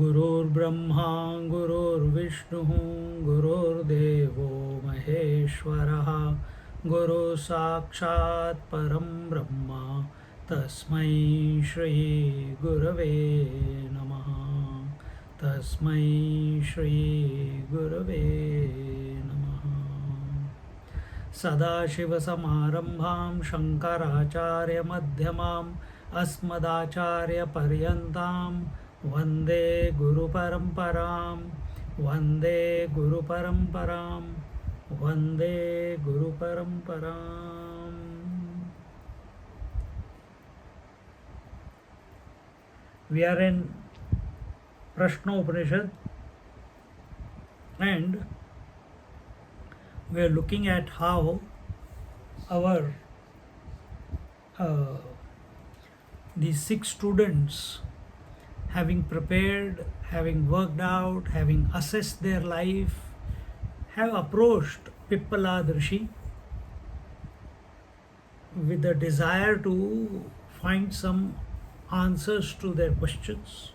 गुरुर्ब्रह्मा गुरुर्विष्णुः गुरुर्देवो महेश्वरः गुरु साक्षात् परं ब्रह्म तस्मै श्री गुरवे नमः तस्मै श्री गुरवे नमः सदाशिवसमारम्भां शङ्कराचार्यमध्यमाम् अस्मदाचार्यपर्यन्तां वन्दे गुरुपरम्परां वन्दे गुरुपरम्परां वन्दे गुरुपरम्पराम्. We are in Prashnopanishad and we are looking at how our these 6 students, having prepared, having worked out, having assessed their life, have approached Pippalad Rishi with the desire to find some answers to their questions.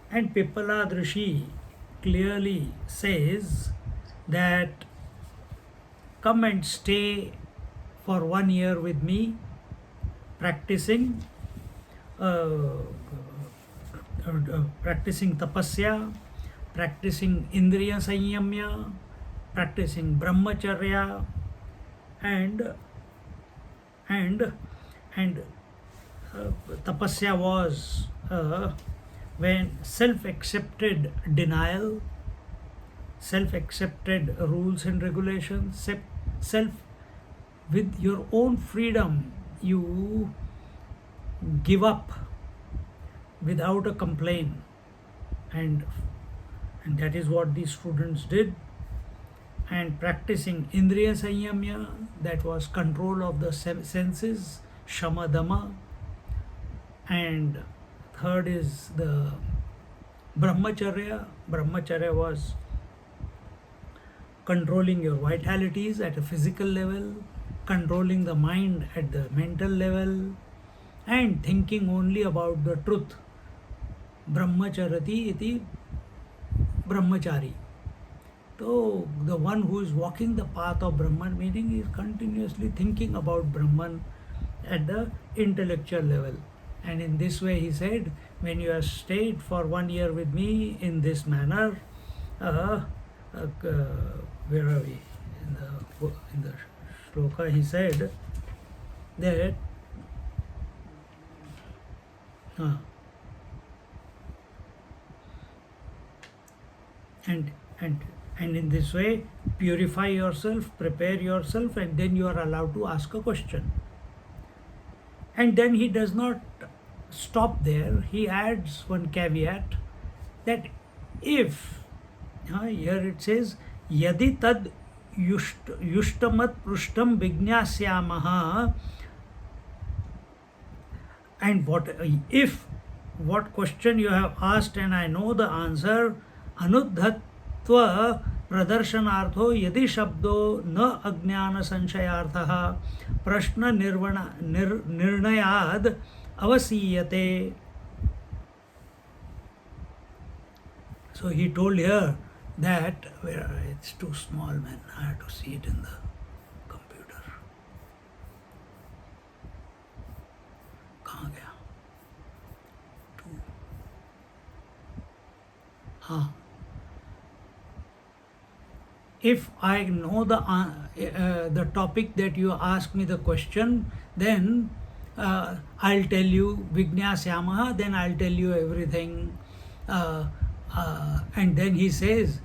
And Pippalad Rishi clearly says that come and stay for 1 year with me, practicing tapasya, practicing indriya sanyamya, practicing brahmacharya, and tapasya was when self-accepted denial, self-accepted rules and regulations, self with your own freedom you give up without a complaint, and that is what these students did. And practicing indriya sanyamya, that was control of the senses, shama dama, and third is the brahmacharya. Brahmacharya was controlling your vitalities at a physical level, controlling the mind at the mental level, and thinking only about the truth. Brahmacharati iti brahmachari. So the one who is walking the path of Brahman, meaning he is continuously thinking about Brahman at the intellectual level. And in this way he said, when you have stayed for 1 year with me in this manner, where are we? In the shloka he said that and in this way purify yourself, prepare yourself, and then you are allowed to ask a question. And then he does not stop there. He adds one caveat that if here it says yadi tad yushtamat prushtam vignasyamaha, and what question you have asked and I know the answer, anuddhatva pradarshanaartho yadi shabdo na ajnana sanshayartha prashna nirnayad avasiyate. So he told here that it's too small, man, I have to see it in the computer. कहाँ गया? 2. If I know the topic that you ask me the question, then I'll tell you Vignasyamaha, then I'll tell you everything. And then he says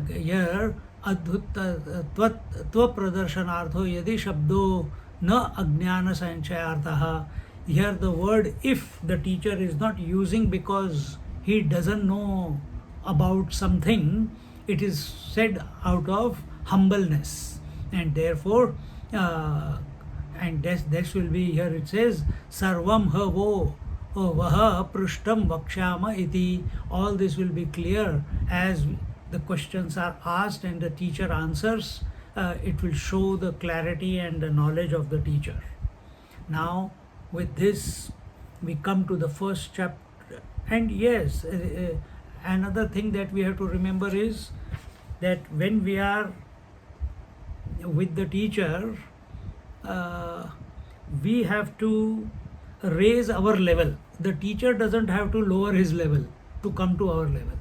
here adhutta tva pradarshanartho yadi shabdo na ajnana sanchayartha. Here the word if the teacher is not using because he doesn't know about something, it is said out of humbleness. And therefore, and this will be here, it says, Sarvam havo vaha prishtam vakshama iti. All this will be clear as the questions are asked and the teacher answers. It will show the clarity and the knowledge of the teacher. Now, with this, we come to the first chapter. And yes, another thing that we have to remember is that when we are with the teacher, we have to raise our level. The teacher doesn't have to lower his level to come to our level.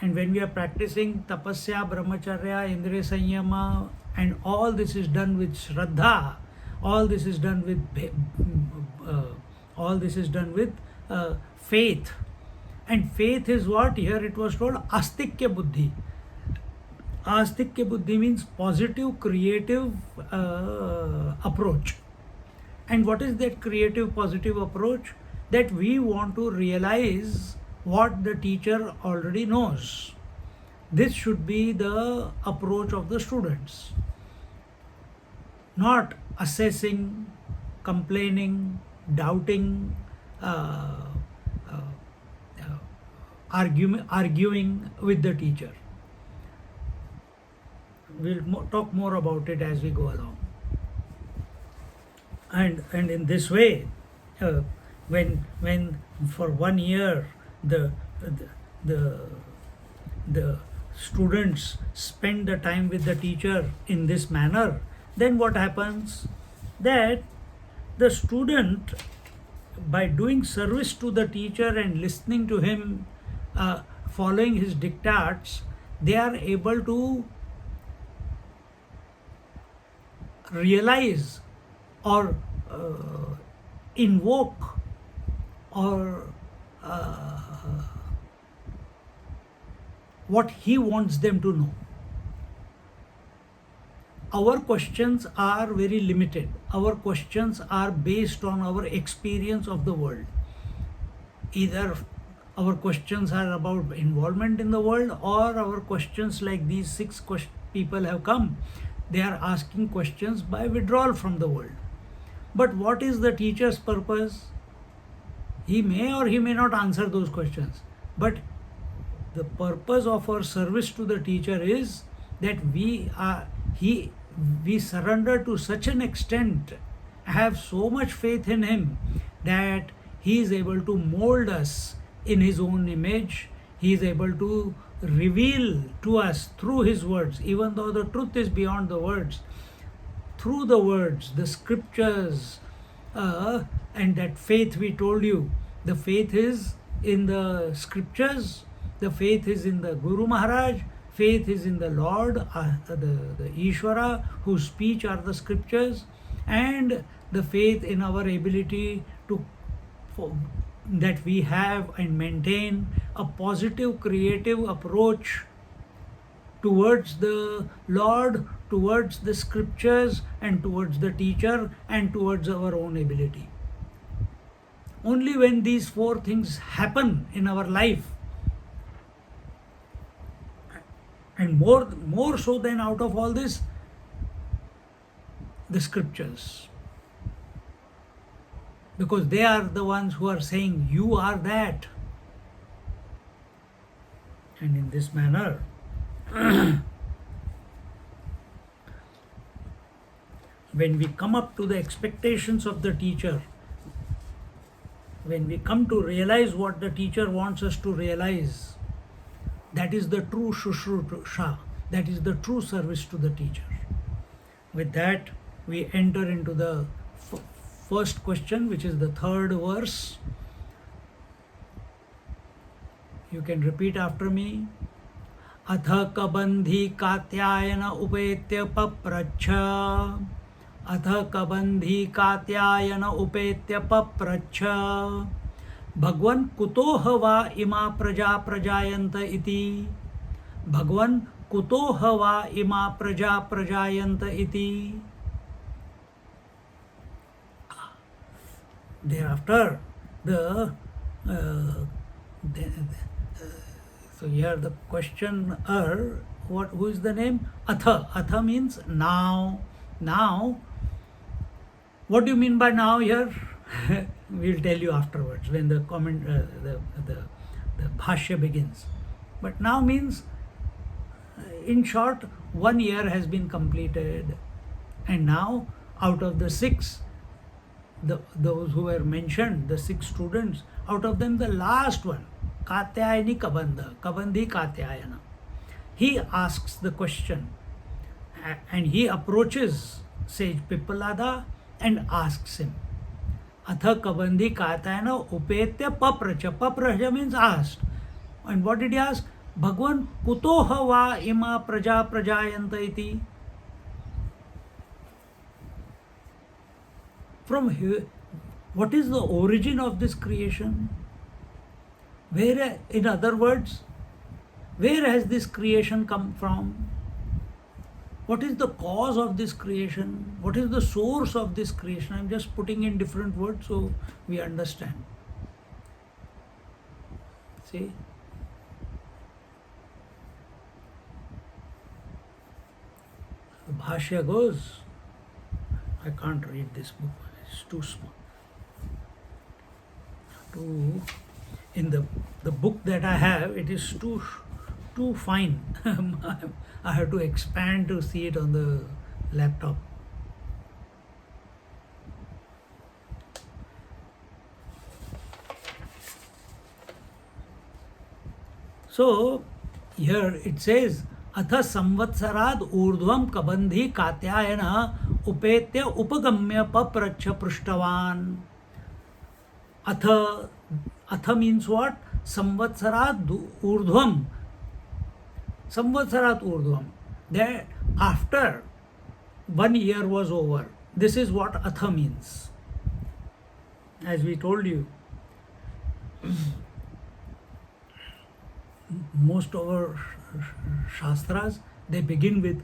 And when we are practicing tapasya, brahmacharya, indriya sanyama, and all this is done with shraddha, all this is done with faith. And faith is what? Here it was told, astikya buddhi. Astikya buddhi means positive, creative approach. And what is that creative, positive approach? That we want to realize what the teacher already knows. This should be the approach of the students. Not assessing, complaining, doubting, arguing with the teacher. We'll talk more about it as we go along. And in this way, when for 1 year the students spend the time with the teacher in this manner, then what happens? That the student, by doing service to the teacher and listening to him, following his diktats, they are able to realize or invoke or what he wants them to know. Our questions are very limited. Our questions are based on our experience of the world. Either our questions are about involvement in the world, or our questions, like these 6 people have come, they are asking questions by withdrawal from the world. But what is the teacher's purpose? He may or he may not answer those questions. But the purpose of our service to the teacher is that we surrender to such an extent, have so much faith in him, that he is able to mold us in his own image. He is able to reveal to us through his words, even though the truth is beyond the words, through the words, the scriptures, and that faith we told you, the faith is in the scriptures, the faith is in the Guru Maharaj, faith is in the Lord, the Ishvara, whose speech are the scriptures, and the faith in our ability to that we have and maintain a positive, creative approach towards the Lord, towards the scriptures, and towards the teacher, and towards our own ability. Only when these 4 things happen in our life, and more so than out of all this, the scriptures, because they are the ones who are saying, you are that. And in this manner, when we come up to the expectations of the teacher, when we come to realize what the teacher wants us to realize, that is the true shushrusha, that is the true service to the teacher. With that, we enter into the first question, which is the 3rd verse. You can repeat after me. Atha kabandhi katyayana upetya papracha. Atha kabandhi katyayana upetya papracha. Bhagwan kutoha va ima praja prajayanta iti. Bhagwan kutoha va ima praja prajayanta iti. Thereafter, the uh, then, so here the questioner, who is the name? Atha. Atha means now. Now, what do you mean by now here? We'll tell you afterwards when the comment, the bhashya begins. But now means, in short, 1 year has been completed, and now out of the six, those who were mentioned, the 6 students, out of them the last one, Katyayani Kabandhi Katyayana, he asks the question, and he approaches sage Pippalada and asks him, Atha Kabandhi Katyayana Upetya Papracha. Papracha means asked. And what did he ask? Bhagwan kutoha va ima praja prajayanta iti. From here, what is the origin of this creation? Where, in other words, where has this creation come from? What is the cause of this creation? What is the source of this creation? I'm just putting in different words so we understand. See? The Bhashya goes, I can't read this book, it's too small. In the book that I have, it is too fine. I have to expand to see it on the laptop. So here it says, Atha samvatsarad urdhvam kabandhi katyayana upetya upagamya papracha prishtavan. Atha means what? Samvatsarad urdhvam. Samvatsarat urdhvam. That after 1 year was over. This is what Atha means. As we told you, most of our Shastras, they begin with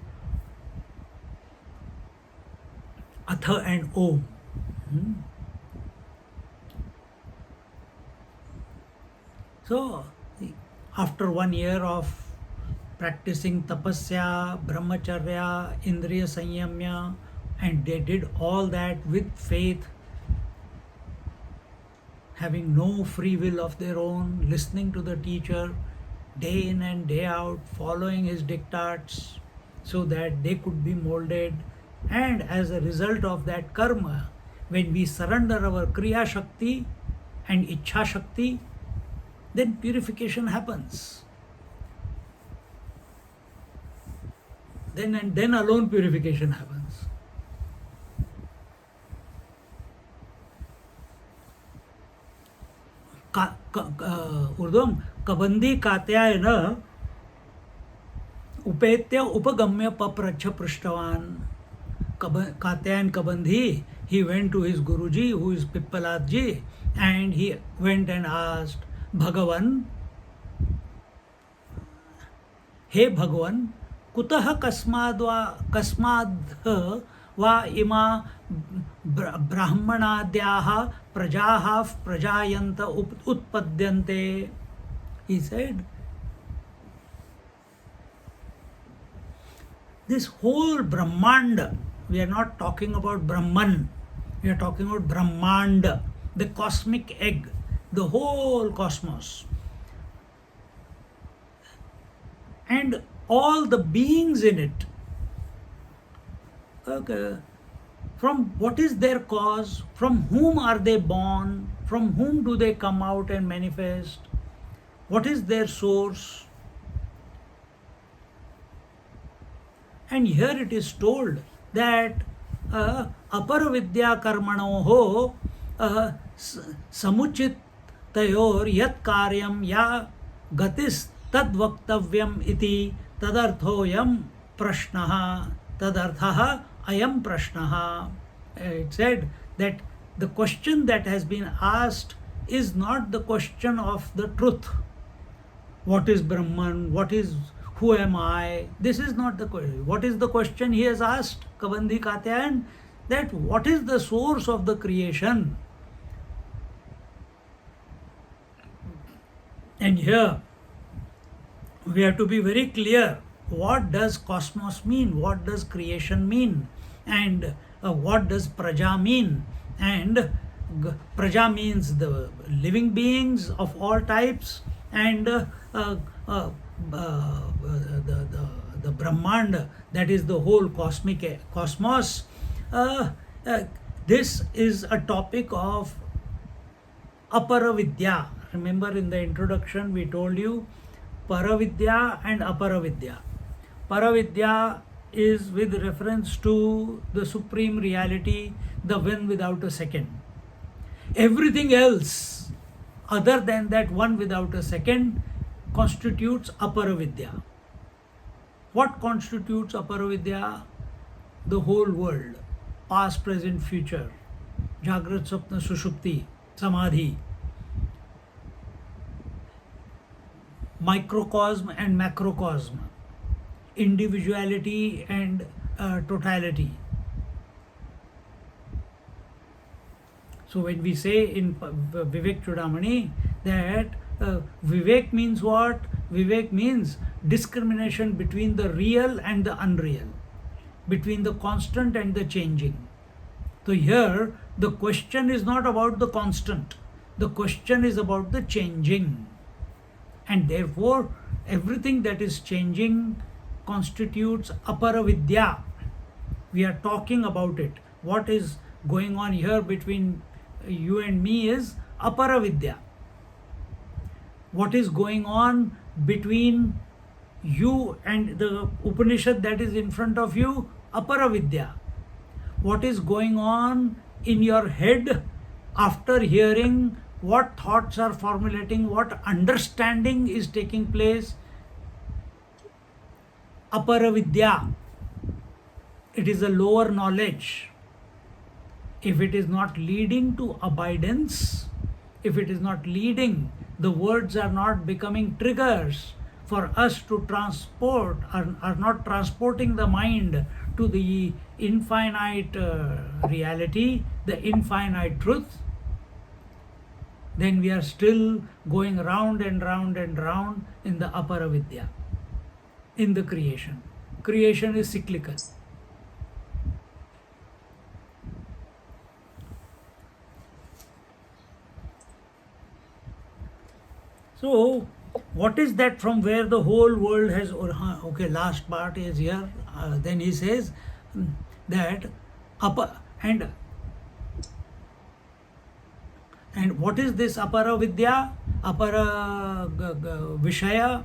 Atha and Om. So, after 1 year of practicing tapasya, brahmacharya, indriya sanyamya, and they did all that with faith, having no free will of their own, listening to the teacher day in and day out, following his diktats so that they could be molded. And as a result of that karma, when we surrender our kriya shakti and ichha shakti, then purification happens. Then alone purification happens. Urdhvam kabandhi katyayana upetya upagamya papracha prishtavan. Katyayan Kabandhi, he went to his Guruji, who is Pippaladji, and he went and asked, Bhagavan, Hey Bhagavan, kutah kasmad va ima brahmanadyaha prajaha prajayanta utpadyante. He said, this whole Brahmanda, we are not talking about Brahman, we are talking about Brahmanda, the cosmic egg, the whole cosmos. And all the beings in it. Okay. From what is their cause? From whom are they born? From whom do they come out and manifest? What is their source? And here it is told that aparavidya karmanoho samuchit tayor yat karyam ya gatis tad vaktavyam iti tadarthoyam prashnaha tadarthaha ayam prashnaha. It said that the question that has been asked is not the question of the truth. What is Brahman? Who am I? This is not the question. What is the question he has asked, Kabandhi Katyayan? That what is the source of the creation? And here we have to be very clear, what does cosmos mean, what does creation mean, and what does praja mean. And praja means the living beings of all types, and uh, uh, the Brahmanda, that is the whole cosmic cosmos. Uh, uh, this is a topic of aparavidya. Remember, in the introduction we told you paravidya and aparavidya. Paravidya is with reference to the supreme reality, the one without a second. Everything else other than that one without a second constitutes aparavidya. What constitutes aparavidya? The whole world, past, present, future, Jagrat, Sapna, Sushupti, Samadhi, microcosm and macrocosm, individuality and totality. So when we say in Vivek Chudamani that Vivek means what? Vivek means discrimination between the real and the unreal, between the constant and the changing. So here the question is not about the constant, the question is about the changing. And therefore everything that is changing constitutes aparavidya. We are talking about it. What is going on here between you and me is aparavidya. What is going on between you and the Upanishad that is in front of you? Aparavidya. What is going on in your head after hearing, what thoughts are formulating, what understanding is taking place? Aparavidya. It is a lower knowledge. If it is not leading to abidance, if it is not leading, the words are not becoming triggers for us to transport, are not transporting the mind to the infinite reality, the infinite truth, then we are still going round and round and round in the aparavidya, in the creation. Creation is cyclical. So, what is that from where the whole world has, okay, last part is here. Then he says that upper and what is this apara vidya, apara vishaya?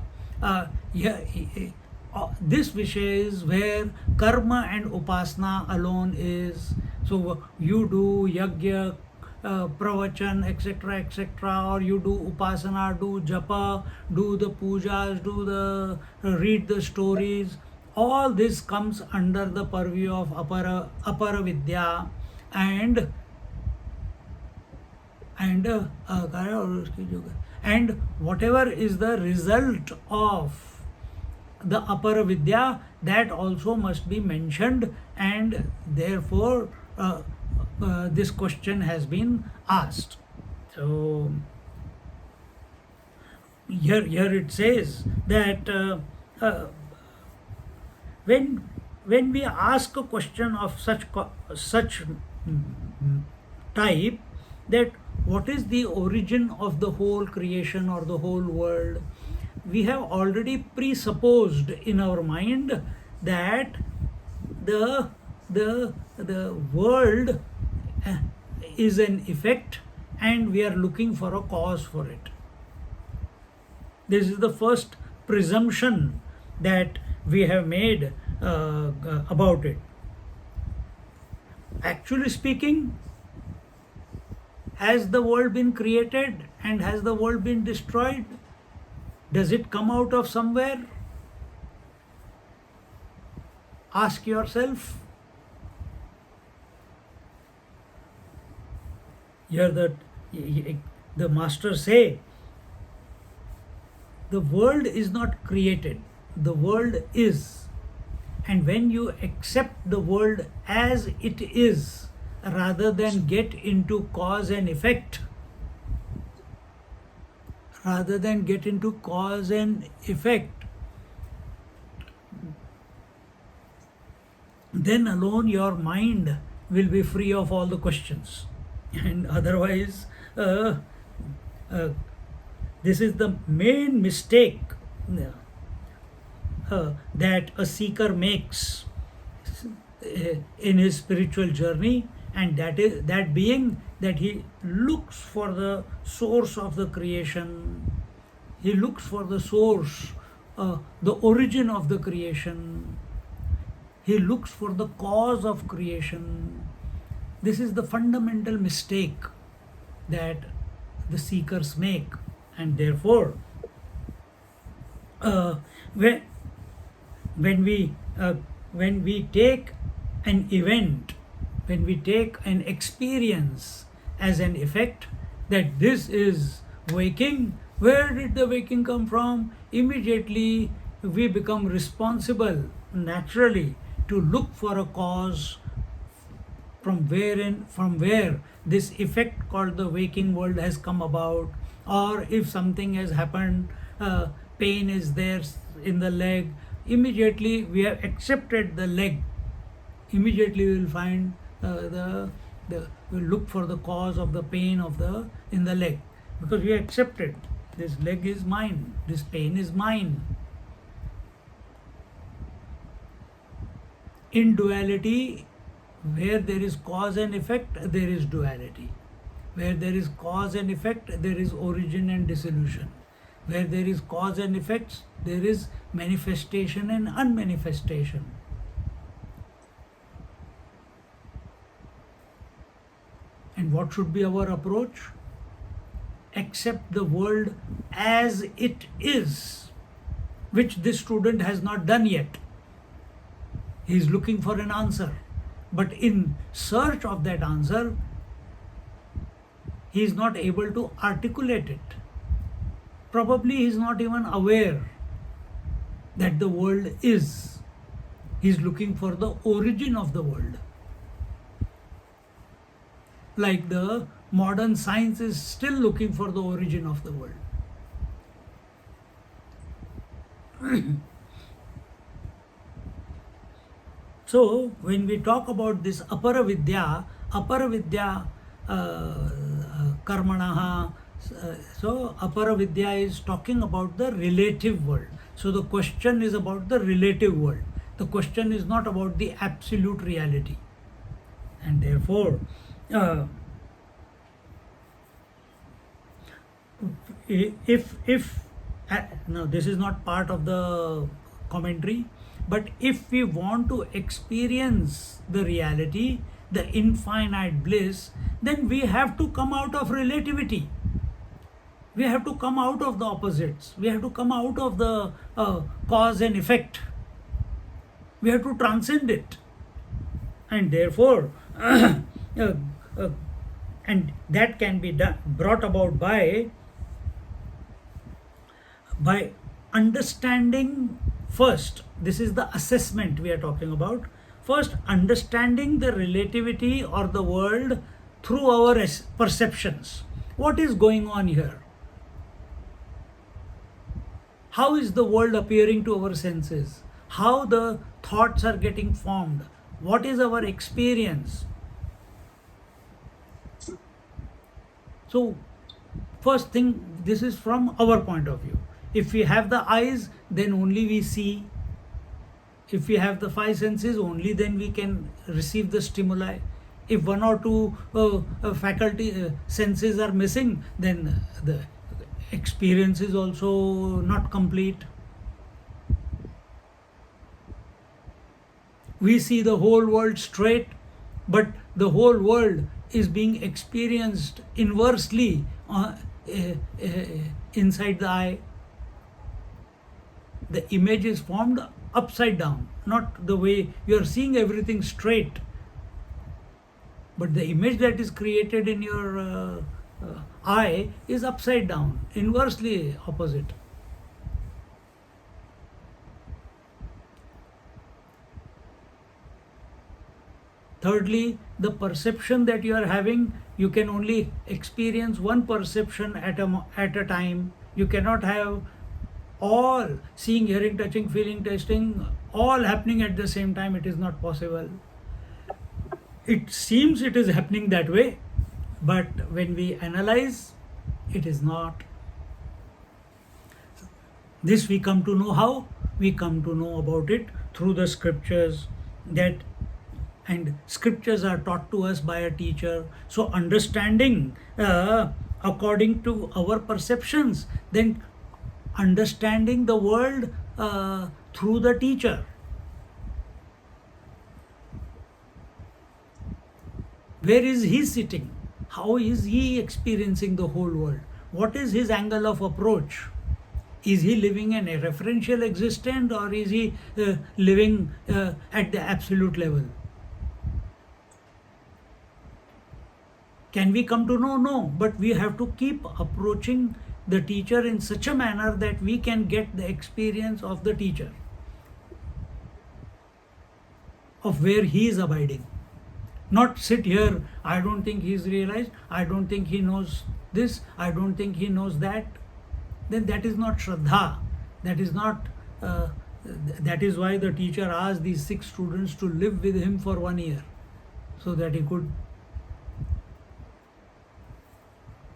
This vishaya is where karma and upasana alone is. So you do yajna, pravachan, etc., etc., or you do upasana, do japa, do the pujas, do the read the stories. All this comes under the purview of apara vidya, and whatever is the result of the apara vidya, that also must be mentioned, and therefore this question has been asked. So here it says that when we ask a question of such type, that what is the origin of the whole creation or the whole world, we have already presupposed in our mind that the world is an effect and we are looking for a cause for it. This is the first presumption that we have made about it. Actually speaking, has the world been created and has the world been destroyed? Does it come out of somewhere? Ask yourself. Here the masters say, the world is not created, the world is. And when you accept the world as it is, rather than get into cause and effect, rather than get into cause and effect, then alone your mind will be free of all the questions. And otherwise, uh, uh, this is the main mistake that a seeker makes in his spiritual journey, and that being that he looks for the source of the creation, he looks for the source, the origin of the creation, he looks for the cause of creation. This is the fundamental mistake that the seekers make, and therefore, uh, when when we uh, when we take an event, when we take an experience as an effect, that this is waking, where did the waking come from? Immediately we become responsible naturally to look for a cause from where this effect called the waking world has come about, or if something has happened, pain is there in the leg, immediately we have accepted the leg, immediately we will find we'll look for the cause of the pain of the in the leg, because we accepted this leg is mine, this pain is mine. In duality, where there is cause and effect, there is duality. Where there is cause and effect, there is origin and dissolution. Where there is cause and effects, there is manifestation and unmanifestation. And what should be our approach? Accept the world as it is, which this student has not done yet. He is looking for an answer, but in search of that answer, he is not able to articulate it. Probably he is not even aware that the world is. He is looking for the origin of the world. Like the modern science is still looking for the origin of the world. So, when we talk about this apara vidya karmanaha, so apara vidya is talking about the relative world. So the question is about the relative world. The question is not about the absolute reality. And therefore, if now this is not part of the commentary, but if we want to experience the reality, the infinite bliss, then we have to come out of relativity. We have to come out of the opposites. We have to come out of the cause and effect. We have to transcend it. And therefore, and that can be brought about by understanding first. This is the assessment we are talking about. First, understanding the relativity or the world through our perceptions. What is going on here? How is the world appearing to our senses? How the thoughts are getting formed? What is our experience? So, first thing, this is from our point of view. If we have the eyes, then only we see. If we have the five senses, only then we can receive the stimuli. If one or two senses are missing, then the experience is also not complete. We see the whole world straight, but the whole world is being experienced inversely inside the eye. The image is formed upside down, not the way you are seeing everything straight, but the image that is created in your eye is upside down, inversely opposite. Thirdly, the perception that you are having, you can only experience one perception at a time. You cannot have all seeing, hearing, touching, feeling, tasting, all happening at the same time. It is not possible. It seems it is happening that way, but when we analyze, it is not. This we come to know how? We come to know about it through the scriptures, that and scriptures are taught to us by a teacher. So understanding according to our perceptions, then understanding the world through the teacher. Where is he sitting? How is he experiencing the whole world? What is his angle of approach? Is he living in a referential existence, or is he living at the absolute level? Can we come to know? No, but we have to keep approaching the teacher in such a manner that we can get the experience of the teacher, of where he is abiding. Not sit here, I don't think he is realized, I don't think he knows this, I don't think he knows that. Then that is not Shraddha. That is not. That is why the teacher asked these 6 students to live with him for 1 year, so that he could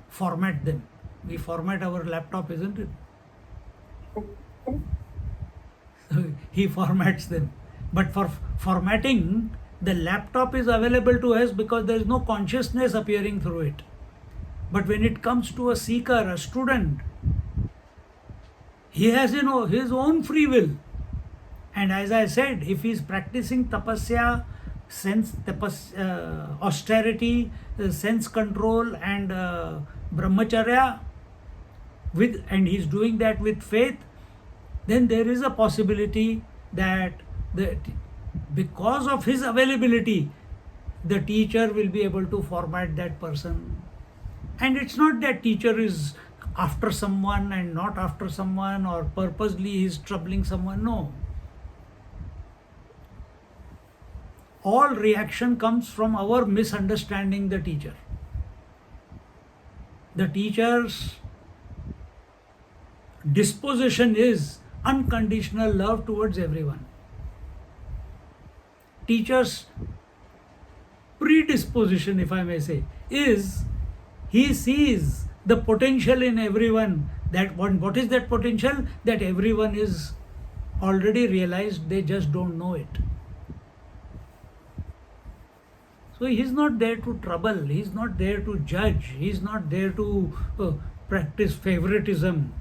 format them. We format our laptop, isn't it? So he formats them. But for formatting, the laptop is available to us because there is no consciousness appearing through it. But when it comes to a seeker, a student, he has his own free will. And as I said, if he is practicing tapasya, austerity, sense control, and brahmacharya, and he is doing that with faith, then there is a possibility that because of his availability, the teacher will be able to format that person. And it's not that teacher is after someone and not after someone, or purposely he is troubling someone. No. All reaction comes from our misunderstanding the teacher. The teacher's disposition is unconditional love towards everyone. Teacher's predisposition, if I may say, is he sees the potential in everyone. That what is that potential? That everyone is already realized, they just don't know it. So he is not there to trouble, he is not there to judge, he is not there to practice favoritism.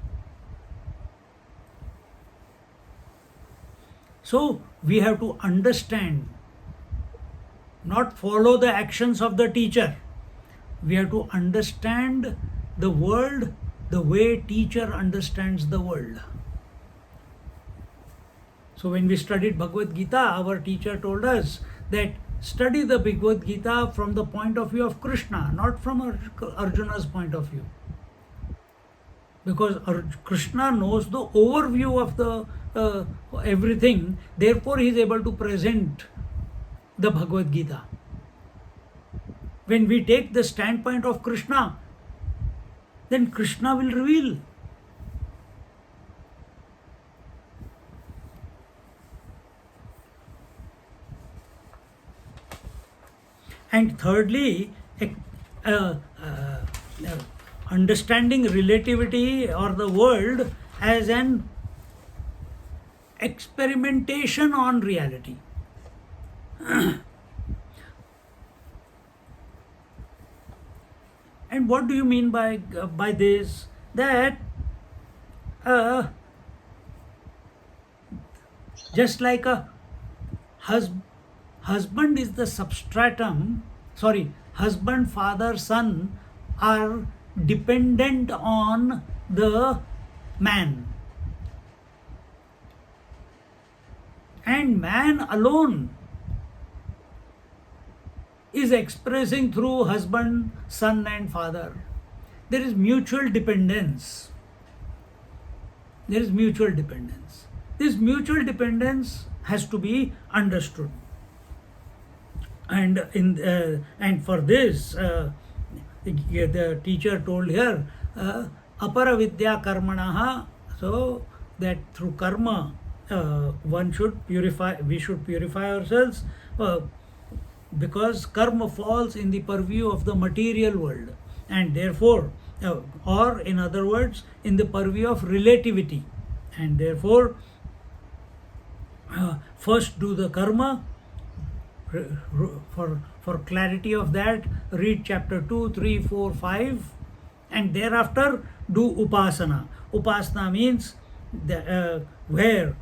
So we have to understand, not follow the actions of the teacher. We have to understand the world the way teacher understands the world. So when we studied Bhagavad Gita, our teacher told us that study the Bhagavad Gita from the point of view of Krishna, not from Arjuna's point of view. Because Krishna knows the overview of the everything, therefore he is able to present the Bhagavad Gita. When we take the standpoint of Krishna, then Krishna will reveal. And thirdly, understanding relativity or the world as an experimentation on reality. And what do you mean by this? That just like a husband is the substratum, husband, father, son are dependent on the man. And man alone is expressing through husband, son and father. There is mutual dependence. There is mutual dependence. This mutual dependence has to be understood. And for this, the teacher told here, apara vidya karmanaha, so that through karma one should purify, we should purify ourselves, uh, because karma falls in the purview of the material world, and therefore, or in other words, in the purview of relativity, and therefore first do the karma. For clarity of that, read chapter 2, 3, 4, 5, and thereafter do upasana. Upasana means where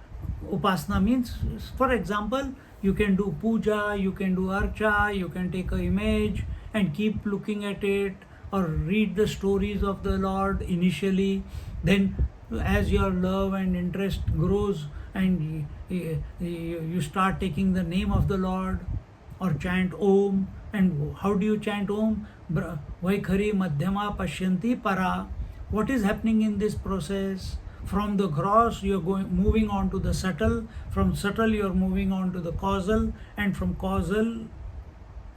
upasana means, for example, you can do puja, you can do archa, you can take an image and keep looking at it, or read the stories of the Lord initially. Then as your love and interest grows, and you start taking the name of the Lord, or chant Om. And how do you chant Om? Vaikhari Madhyama Pashyanti Para. What is happening in this process? From the gross you are moving on to the subtle, from subtle you are moving on to the causal, and from causal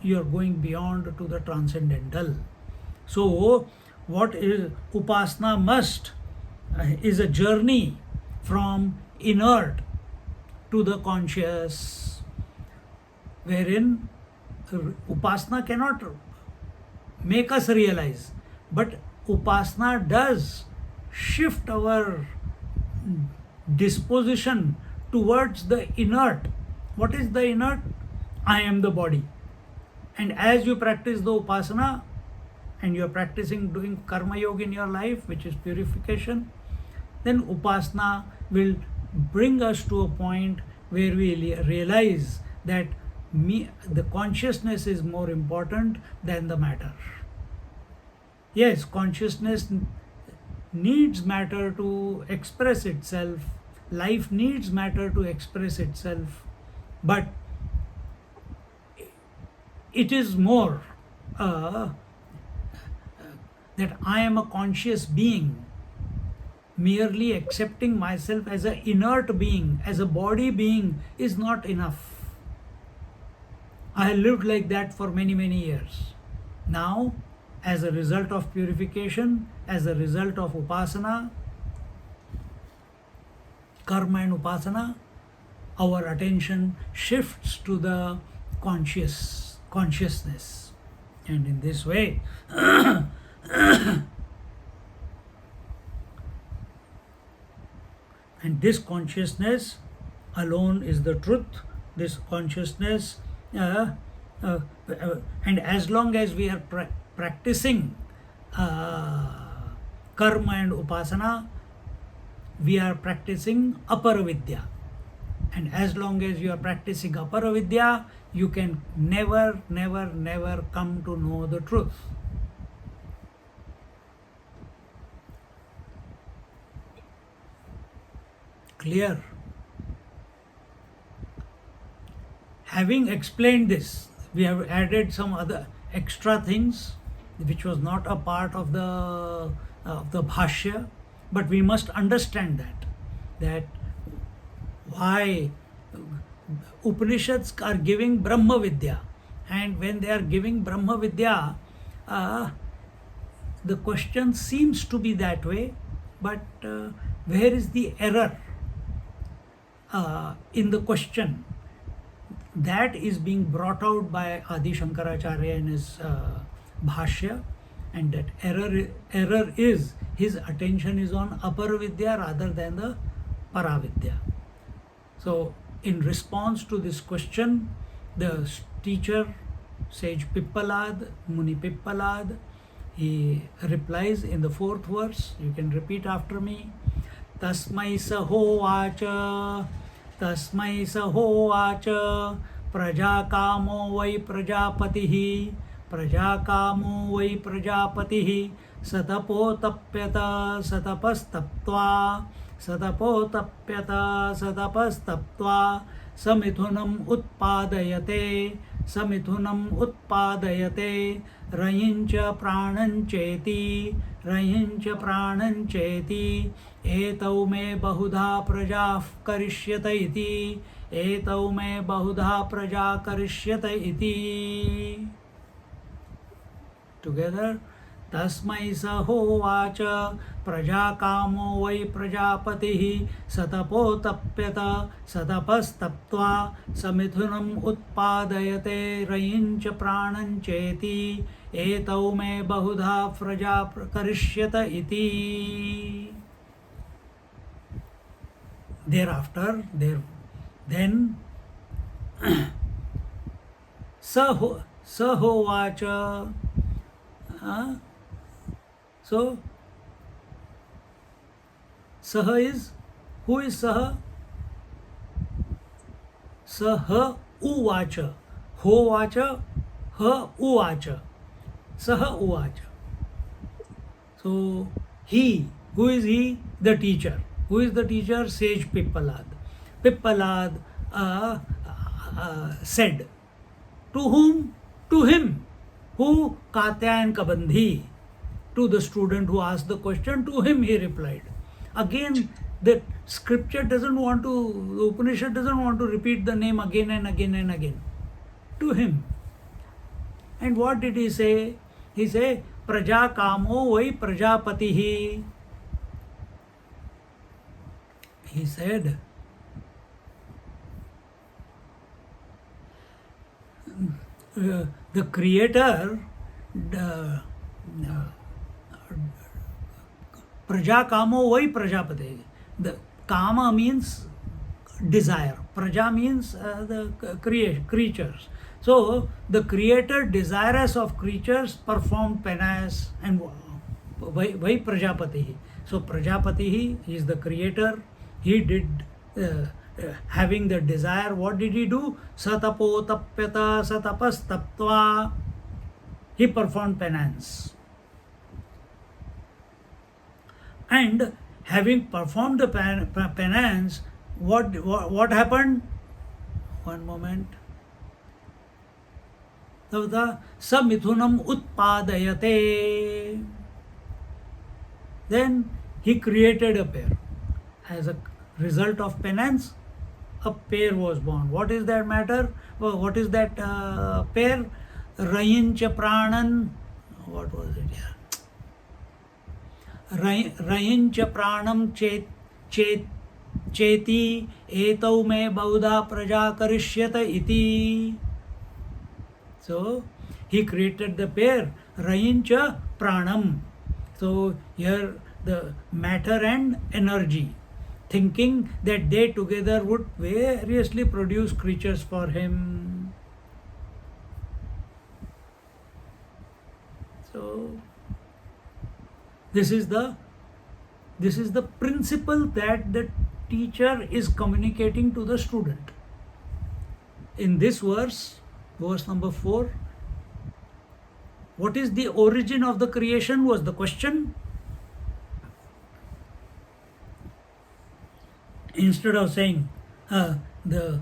you are going beyond to the transcendental. So what is upasana must is a journey from inert to the conscious, wherein upasana cannot make us realize, but upasana does shift our disposition towards the inert. What is the inert? I am the body. And as you practice the upasana, and you are practicing doing karma yoga in your life, which is purification, then upasana will bring us to a point where we realize that the consciousness is more important than the matter. Yes, consciousness needs matter to express itself, life needs matter to express itself, but it is more that I am a conscious being. Merely accepting myself as an inert being, as a body being, is not enough. I lived like that for many, many years. Now, as a result of purification, as a result of upasana, karma and upasana, our attention shifts to the consciousness. And in this way, and this consciousness alone is the truth. This consciousness, and as long as we are practicing karma and upasana, we are practicing apara vidya. And as long as you are practicing apara vidya, you can never, never, never come to know the truth. Clear? Having explained this, we have added some other extra things which was not a part of the bhashya, but we must understand that why Upanishads are giving Brahma Vidya, and when they are giving Brahma Vidya, the question seems to be that way, but where is the error in the question? That is being brought out by Adi Shankaracharya in his bhashya, and that error is his attention is on apara vidya rather than the paravidya. So in response to this question, the teacher, sage Pippalad, Muni Pippalad, he replies in the 4th verse. You can repeat after me. Tasmai sahovacha, tasmai sahovacha, prajakamo vai prajapatihi, prajakamo vai prajapatihi, satapotapyata satapastaptva, satapotapyata satapastaptva, samithunam utpadayate, samithunam utpadayate, rayincha pranancheti, rayincha pranancheti, etau me bahudha prajah karishyata iti, etau me bahudha praja karishyata iti. Together, तस्मै स होवाच प्रजाकामो वै प्रजापतिः सतपोतप्यत सतपस्तप्त्वा समिथुनम् उत्पादयते रयिञ्च प्राणञ्चेति एतौ मे बहुधा प्रजा करिष्यत इति. Thereafter, then Sahovacha. So Saha is, who is Saha? Saha uvacha. Hovacha, ha uvacha. Saha uvacha. So he, who is he? The teacher. Who is the teacher? Sage Pippalad. Pippalad said, to whom? To him. Who? Katya and Kabandhi. To the student who asked the question, to him he replied. Again, the scripture doesn't want to, the Upanishad doesn't want to repeat the name again and again and again. To him. And what did he say? He said, Praja kamo vai prajapatihi. He said, the creator, Praja kamo vai prajapati. The kama means desire. Praja means the creatures. So the creator, desirous of creatures, performed penance and vai prajapati. So Prajapati is the creator. He did, having the desire, what did he do? Satapo tapyata satapas taptva. He performed penance. And having performed the penance, what happened? One moment. Samithunam utpadayate. Then he created a pair. As a result of penance, a pair was born. What is that matter? What is that pair? Rayincha pranan. What was it here? Rayincha pranam cheti etau me bauda praja karishyata iti. So he created the pair Rayincha pranam. So here the matter and energy, thinking that they together would variously produce creatures for him. So this is the principle that the teacher is communicating to the student. In this verse number 4, what is the origin of the creation was the question. Instead of saying the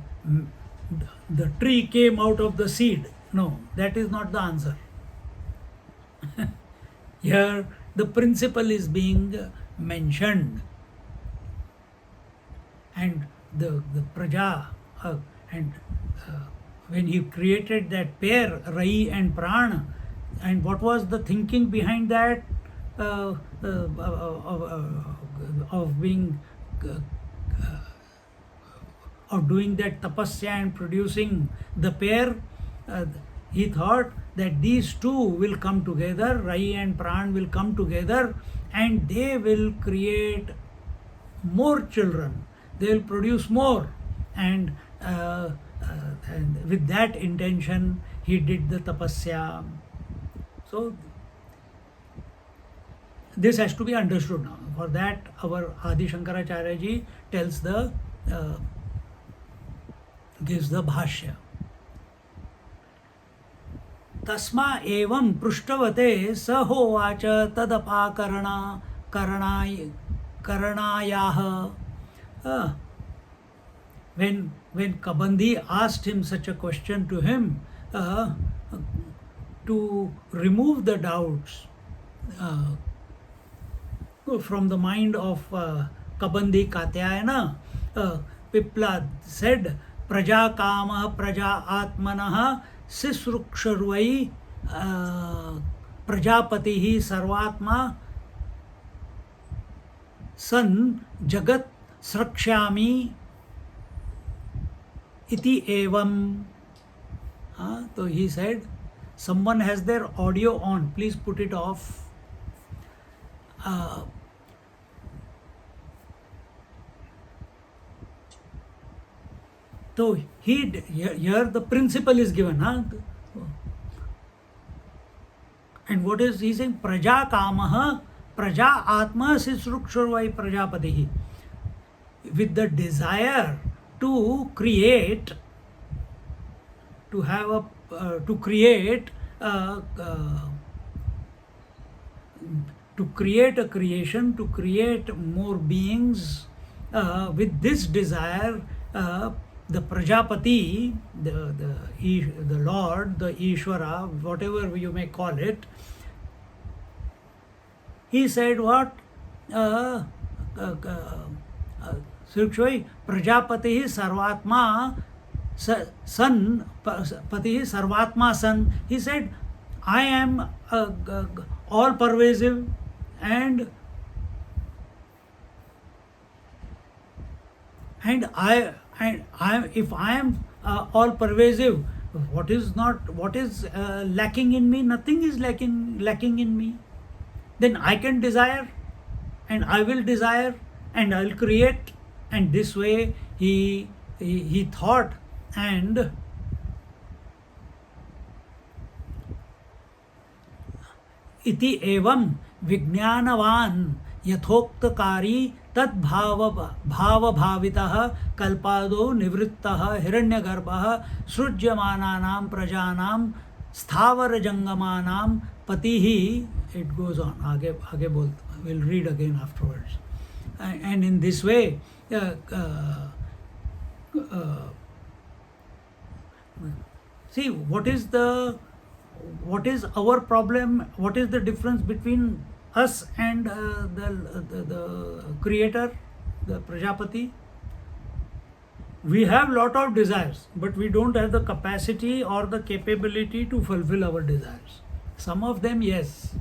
tree came out of the seed, no, that is not the answer. Here the principle is being mentioned, and the praja and when he created that pair rayi and praana, and what was the thinking behind that of being of doing that tapasya and producing the pair? He thought that these two will come together, rayi and pran will come together, and they will create more children. They will produce more, and with that intention he did the tapasya. So this has to be understood now. For that our Adi Shankaracharya ji tells gives the bhashya. Tasma evam pruštavate sahovacha tadapakarana karanayaha. When Kabandhi asked him such a question to him, to remove the doubts from the mind of Kabandhi Katyayana, Piplad said, Praja kama praja atmanaha sisrukshurvai prajapatihi sarvatma san jagat srakshami iti evam. So he said, someone has their audio on, please put it off. So here the principle is given. And what is he saying? Praja kamaha, praja atma sisrukshurvai prajapatihi. With the desire to create, to have a, to create a creation, to create more beings, with this desire, the Prajapati, the Lord, the Ishwara, whatever you may call it, he said what? Srikshoi Prajapati Sarvatma San, Pati Sarvatma San. He said, I am all pervasive and if I am all pervasive, what is lacking in me? Nothing is lacking in me. Then I can desire, and I will desire, and I will create. And this way he thought, and iti evam vijnanavan yathoktakari tad bhava bhavitah kalpado nivrittah hiranyagarbah srujyamananam prajanam sthavara jangamanam patihi. It goes on. Aage bol. We'll read again afterwards. And in this way, see, what is our problem? What is the difference between us and the creator, the Prajapati? We have lot of desires, but we don't have the capacity or the capability to fulfill our desires. Some of them, yes.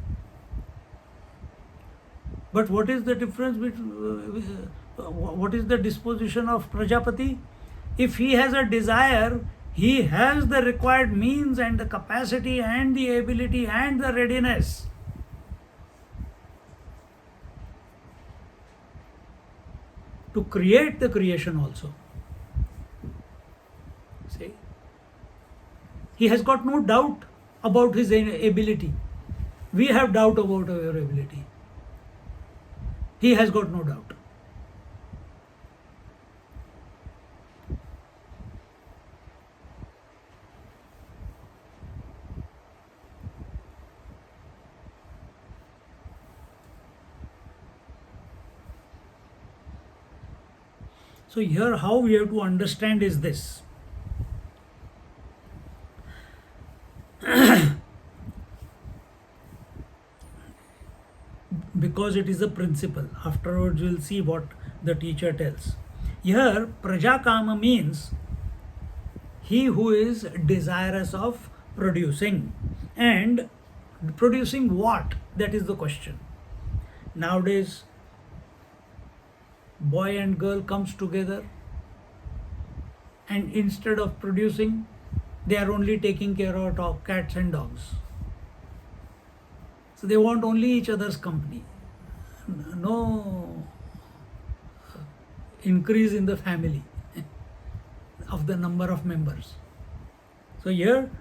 But what is the difference between, what is the disposition of Prajapati? If he has a desire, he has the required means and the capacity and the ability and the readiness. To create the creation also. See? He has got no doubt about his ability. We have doubt about our ability. He has got no doubt. So here how we have to understand is this. Because it is a principle. Afterwards we will see what the teacher tells. Here prajakama means he who is desirous of producing. And producing what? That is the question. Nowadays boy and girl comes together, and instead of producing, they are only taking care of cats and dogs. So they want only each other's company. No increase in the family of the number of members. So here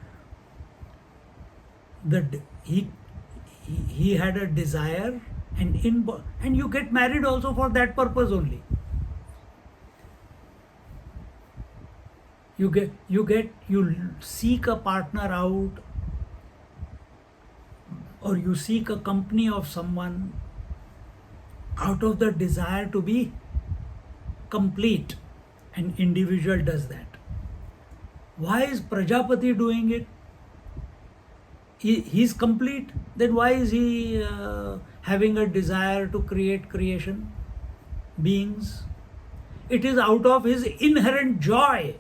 he had a desire, and you get married also for that purpose only. You seek a partner out, or you seek a company of someone out of the desire to be complete. An individual does that. Why is Prajapati doing it? He's complete. Then why is he having a desire to create creation, beings? It is out of his inherent joy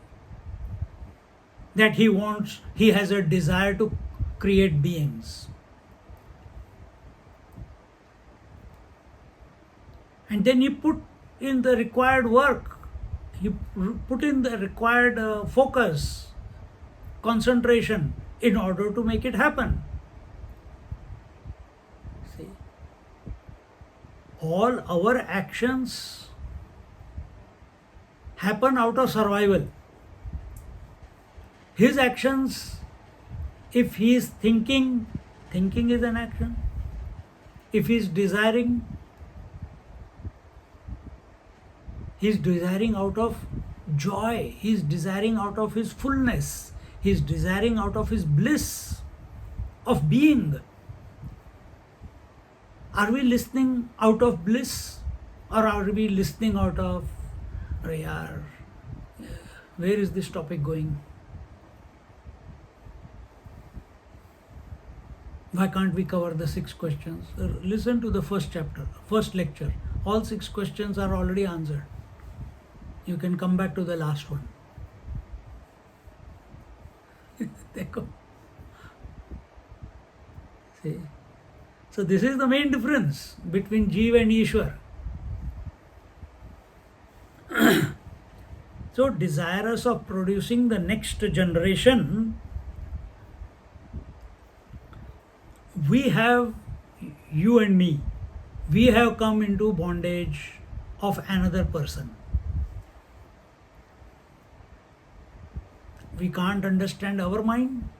that he has a desire to create beings. and then he put in the required work, he put in the required focus, concentration in order to make it happen. See, all our actions happen out of survival. His actions, if he is thinking, thinking is an action. If he is desiring out of joy, he is desiring out of his fullness, he is desiring out of his bliss of being. Are we listening out of bliss, or are we listening out of, where is this topic going? Why can't we cover the 6 questions? Listen to the first chapter, first lecture. All 6 questions are already answered. You can come back to the last one. See? So this is the main difference between Jeev and Ishwar. So desirous of producing the next generation, we have, you and me, we have come into bondage of another person. We can't understand our mind,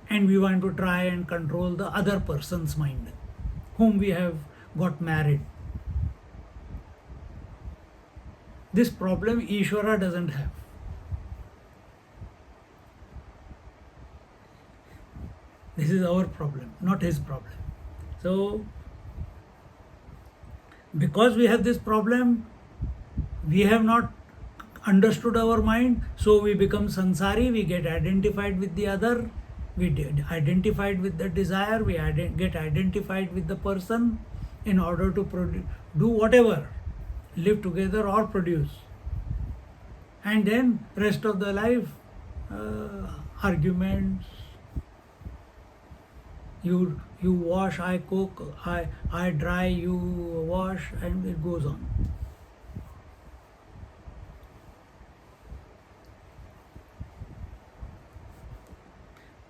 and we want to try and control the other person's mind, whom we have got married. This problem Ishvara doesn't have. This is our problem, not his problem. So, because we have this problem, we have not understood our mind, so we become sansari, we get identified with the other, we get identified with the desire, we get identified with the person in order to do whatever, live together or produce. And then rest of the life, arguments, you wash, I cook, I dry, you wash, and it goes on.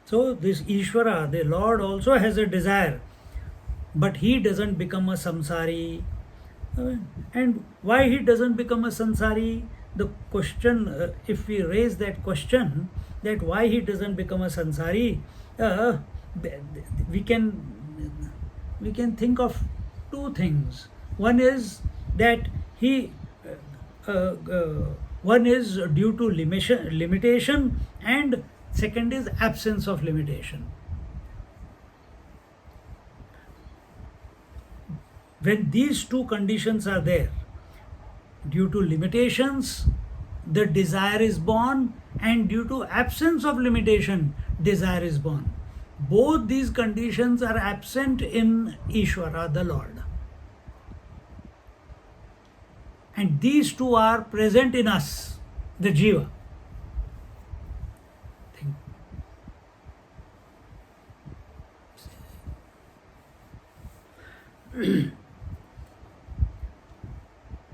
So this Ishvara, the Lord, also has a desire, but he doesn't become a samsari. And why he doesn't become a sansari? The question, if we raise that question, that why he doesn't become a sansari, we can think of 2 things. One is that one is due to limitation, and second is absence of limitation. When these 2 conditions are there, due to limitations, the desire is born, and due to absence of limitation, desire is born. Both these conditions are absent in Ishvara, the Lord. And these 2 are present in us, the Jiva.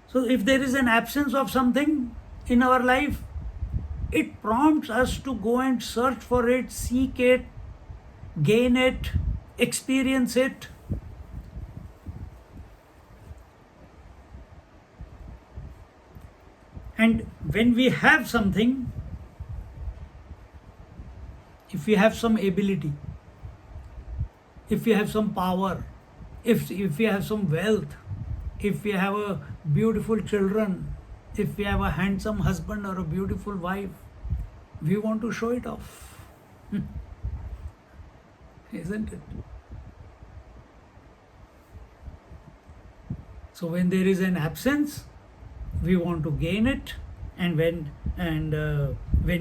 So if there is an absence of something in our life, it prompts us to go and search for it, seek it, gain it, experience it. And when we have something, if we have some ability, if we have some power, if we have some wealth, if we have a beautiful children, if we have a handsome husband or a beautiful wife, we want to show it off. Isn't it? So when there is an absence, we want to gain it, and when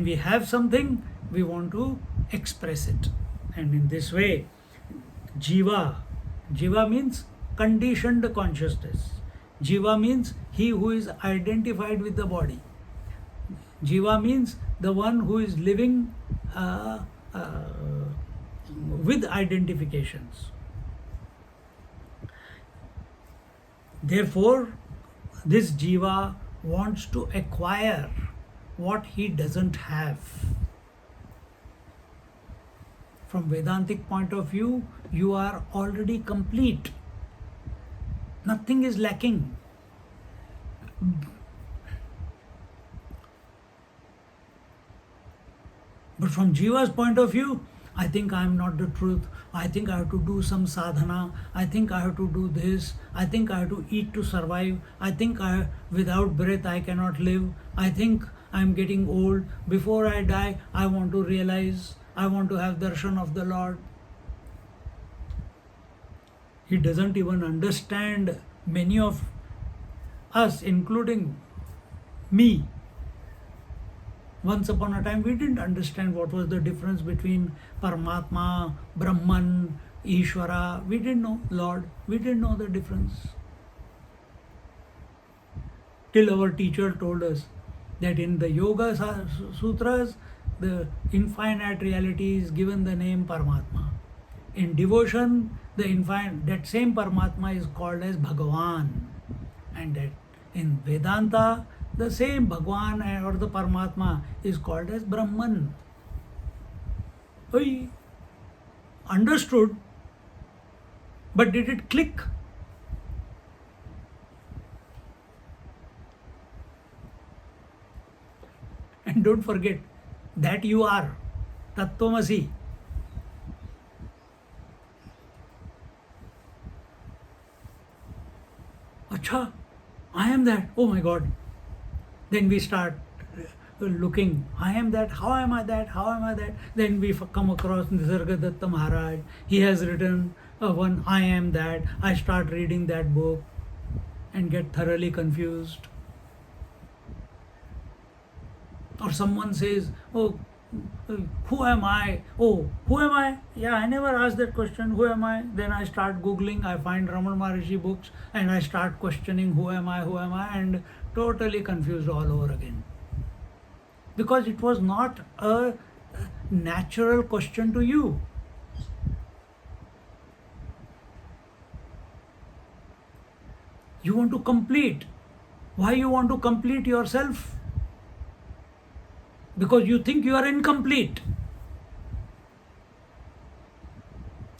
we have something, we want to express it. And in this way, Jiva means conditioned consciousness. Jiva means he who is identified with the body. Jiva means the one who is living with identifications. Therefore, this jiva wants to acquire what he doesn't have. From Vedantic point of view, you are already complete. Nothing is lacking. But from Jiva's point of view, I think I am not the truth. I think I have to do some sadhana. I think I have to do this. I think I have to eat to survive. I think without breath I cannot live. I think I am getting old. Before I die, I want to realize. I want to have darshan of the Lord. He doesn't even understand many of us, including me. Once upon a time, we didn't understand what was the difference between Paramatma, Brahman, Ishvara. We didn't know Lord. We didn't know the difference. Till our teacher told us that in the Yoga Sutras, the infinite reality is given the name Paramatma. In devotion, the infinite, that same Paramatma is called as Bhagavan. And that in Vedanta, the same Bhagwan or the Paramatma is called as Brahman. We understood, but did it click? And don't forget that you are Tattvamasi. Acha, I am that. Oh my God. Then we start looking, I am that, how am I that, how am I that? Then we come across Nisargadatta Maharaj. He has written one, I am that. I start reading that book and get thoroughly confused. Or someone says, oh, who am I? Oh, who am I? Yeah, I never asked that question, who am I? Then I start Googling, I find Ramana Maharishi books and I start questioning who am I, and totally confused all over again. Because it was not a natural question to you. You want to complete. Why you want to complete yourself? Because you think you are incomplete.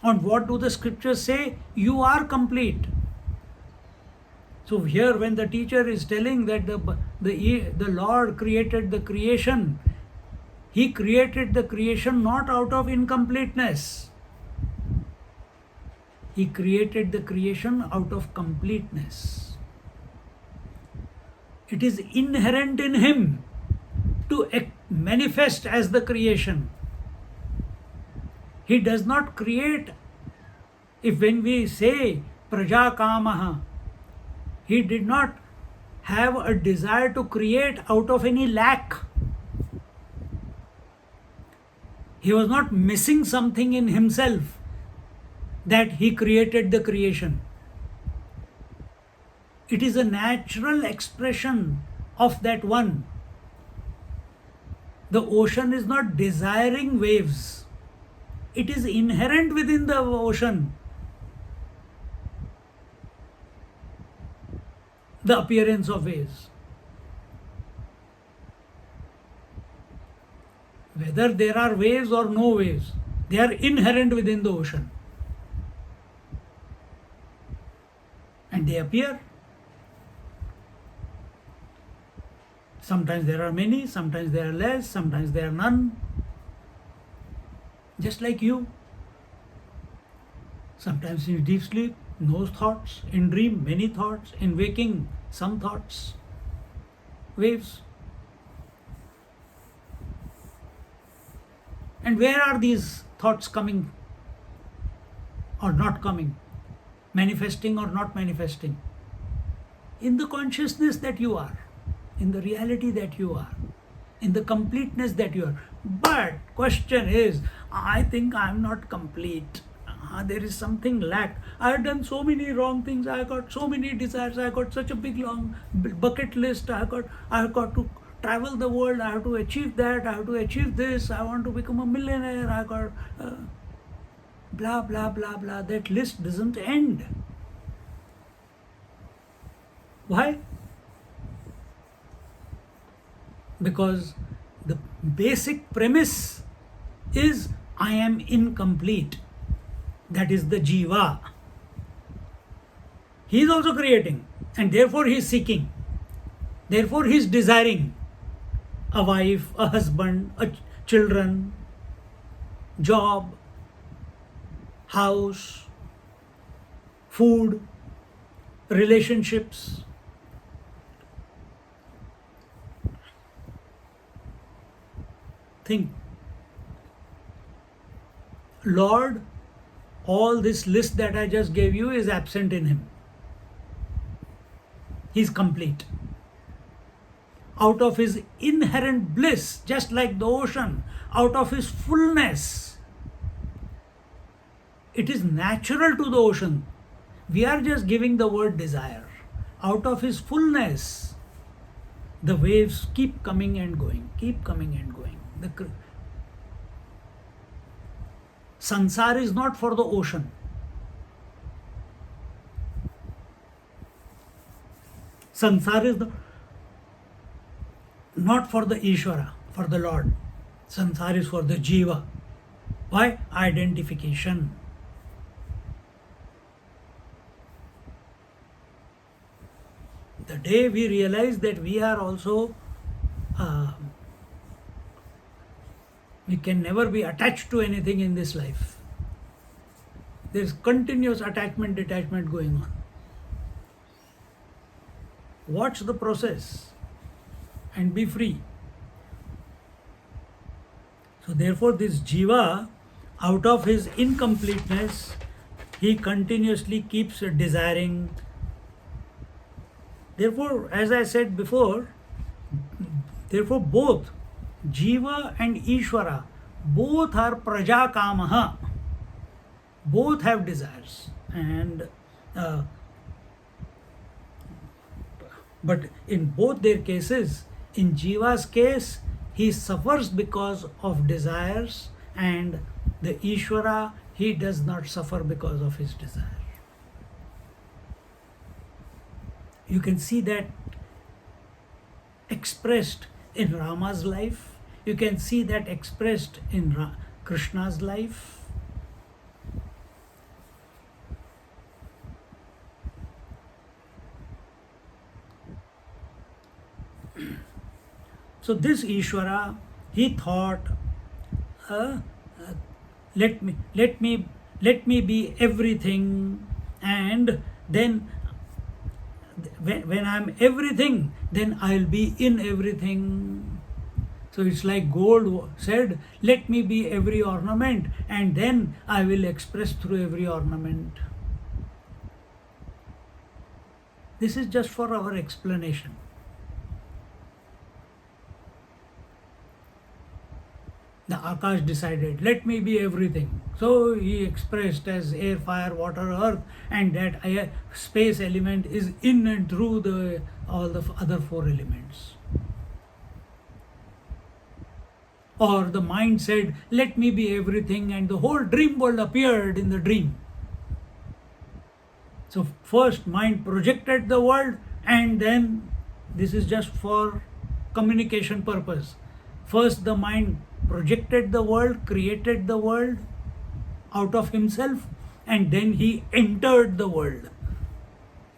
And what do the scriptures say? You are complete. So here when the teacher is telling that the Lord created the creation, He created the creation not out of incompleteness. He created the creation out of completeness. It is inherent in Him to manifest as the creation. He does not create. If when we say prajakamaha, He did not have a desire to create out of any lack. He was not missing something in Himself that He created the creation. It is a natural expression of that one. The ocean is not desiring waves. It is inherent within the ocean, the appearance of waves. Whether there are waves or no waves, they are inherent within the ocean. And they appear. Sometimes there are many, sometimes there are less, sometimes there are none. Just like you. Sometimes in deep sleep, no thoughts. In dream, many thoughts. In waking, some thoughts. Waves. And where are these thoughts coming or not coming? Manifesting or not manifesting? In the consciousness that you are. In the reality that you are. In the completeness that you are. But question is, I think I am not complete. There is something lacked. I have done so many wrong things. I got so many desires. I got such a big long bucket list. I got to travel the world. I have to achieve that. I have to achieve this. I want to become a millionaire. I got blah blah blah blah. That list doesn't end. Why? Because the basic premise is I am incomplete. That is the jiva. He is also creating, and therefore he is seeking. Therefore he is desiring a wife, a husband, children, job, house, food, relationships. Think, Lord, all this list that I just gave you is absent in him. He is complete. Out of his inherent bliss, just like the ocean, out of his fullness, it is natural to the ocean. We are just giving the word desire. Out of his fullness, the waves keep coming and going, keep coming and going. Sansar is not for the ocean. Sansar is not for the Ishvara, for the Lord. Sansar is for the Jiva. Why? Identification. The day we realize that we are also, we can never be attached to anything in this life. There is continuous attachment, detachment going on. Watch the process and be free. So therefore this jiva, out of his incompleteness, he continuously keeps desiring. Therefore, as I said before, therefore both jiva and Ishvara, both are prajakamaha. Both have desires. And but in both their cases, in Jiva's case, he suffers because of desires, and the Ishvara, he does not suffer because of his desire. You can see that expressed in Rama's life. You can see that expressed in Krishna's life. So this Ishvara, he thought, let me be everything, and then when I'm everything, then I'll be in everything. So it's like gold said, let me be every ornament, and then I will express through every ornament. This is just for our explanation. The Akash decided, let me be everything. So he expressed as air, fire, water, earth, and that space element is in and through all the other four elements. Or the mind said, let me be everything, and the whole dream world appeared in the dream. So first mind projected the world, and then this is just for communication purpose. First the mind projected the world, created the world out of himself, and then he entered the world.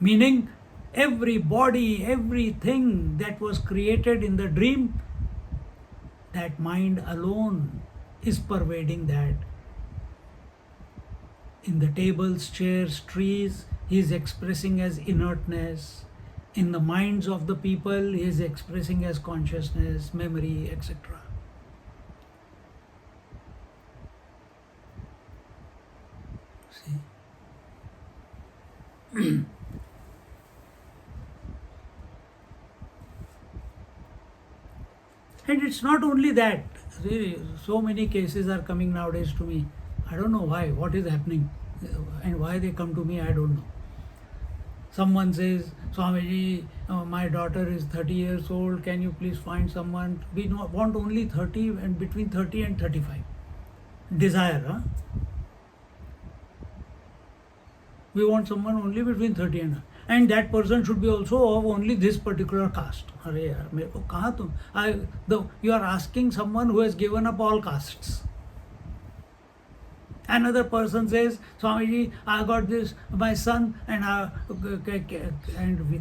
Meaning every body, everything that was created in the dream, that mind alone is pervading that. In the tables, chairs, trees, he is expressing as inertness. In the minds of the people, he is expressing as consciousness, memory, etc. See? And it's not only that. Really, so many cases are coming nowadays to me. I don't know why, what is happening, and why they come to me, I don't know. Someone says, Swamiji, my daughter is 30 years old, can you please find someone? We want only 30 and between 30 and 35. Desire, huh? We want someone only between 30 and... and that person should be also of only this particular caste. अरे यार मेरे को कहाँ तुम you are asking someone who has given up all castes. Another person says, Swamiji, I got this, my son, and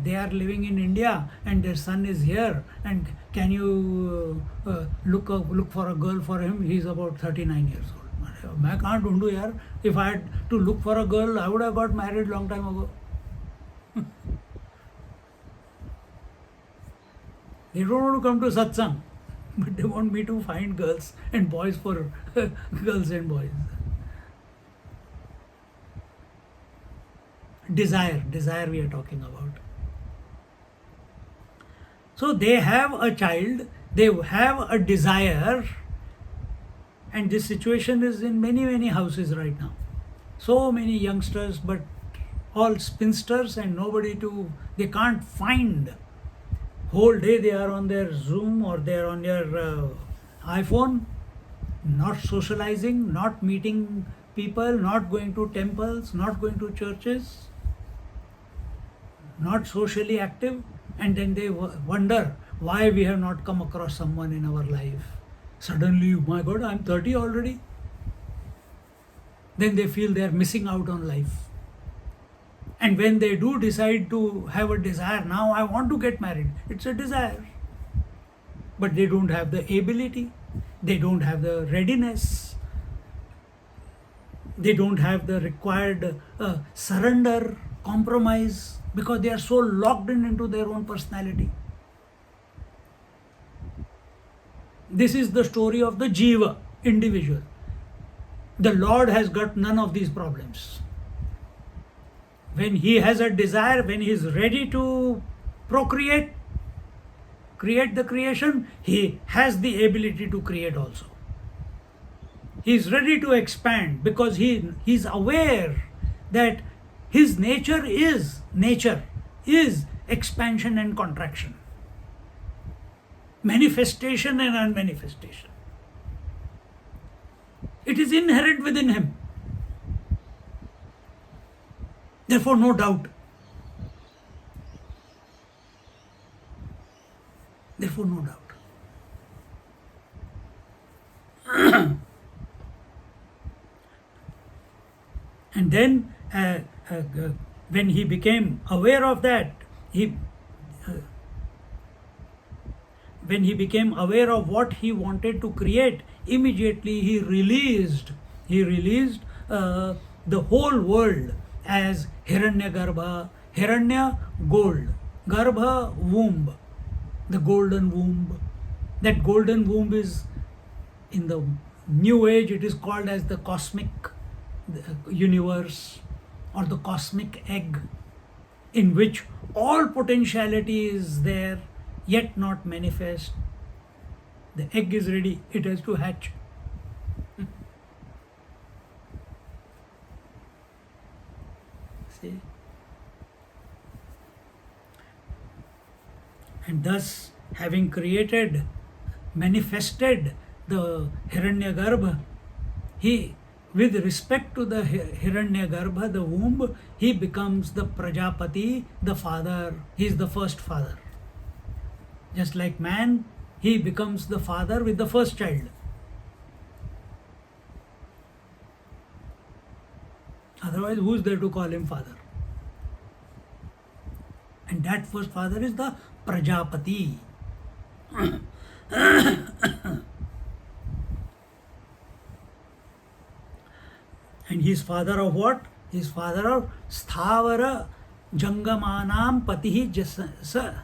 they are living in India, and their son is here, and can you look for a girl for him? He's about 39 years old. I can't ढूंढूं यार. If I had to look for a girl, I would have got married long time ago. They don't want to come to satsang, but they want me to find girls and boys for girls and boys. Desire we are talking about. So they have a child, they have a desire, and this situation is in many houses right now. So many youngsters, but all spinsters, and they can't find. Whole day they are on their Zoom or they are on their iPhone, not socializing, not meeting people, not going to temples, not going to churches, not socially active, and then they wonder why we have not come across someone in our life. Suddenly, my God, I'm 30 already. Then they feel they are missing out on life. And when they do decide to have a desire, now I want to get married, it's a desire. But they don't have the ability, they don't have the readiness, they don't have the required surrender, compromise, because they are so locked into their own personality. This is the story of the jiva, individual. The Lord has got none of these problems. When he has a desire, when he is ready to procreate, create the creation, he has the ability to create also. He is ready to expand because he is aware that his nature is expansion and contraction, manifestation and unmanifestation. It is inherent within him. Therefore, no doubt. Therefore, no doubt. And then, when he became aware of that, when he became aware of what he wanted to create, immediately he released the whole world as Hiranyagarbha. Hiranya, gold. Garbha, womb. The golden womb. That golden womb is, in the new age, it is called as the cosmic universe or the cosmic egg, in which all potentiality is there, yet not manifest. The egg is ready, it has to hatch. See? And thus, having created, manifested the Hiranyagarbha, he, with respect to the Hiranyagarbha, the womb, he becomes the Prajapati, the father. He is the first father. Just like man, he becomes the father with the first child. Otherwise, who is there to call him father? And that first father is the Prajapati. And he is father of what? He is father of Sthavara Jangamanam Patihi Jasa.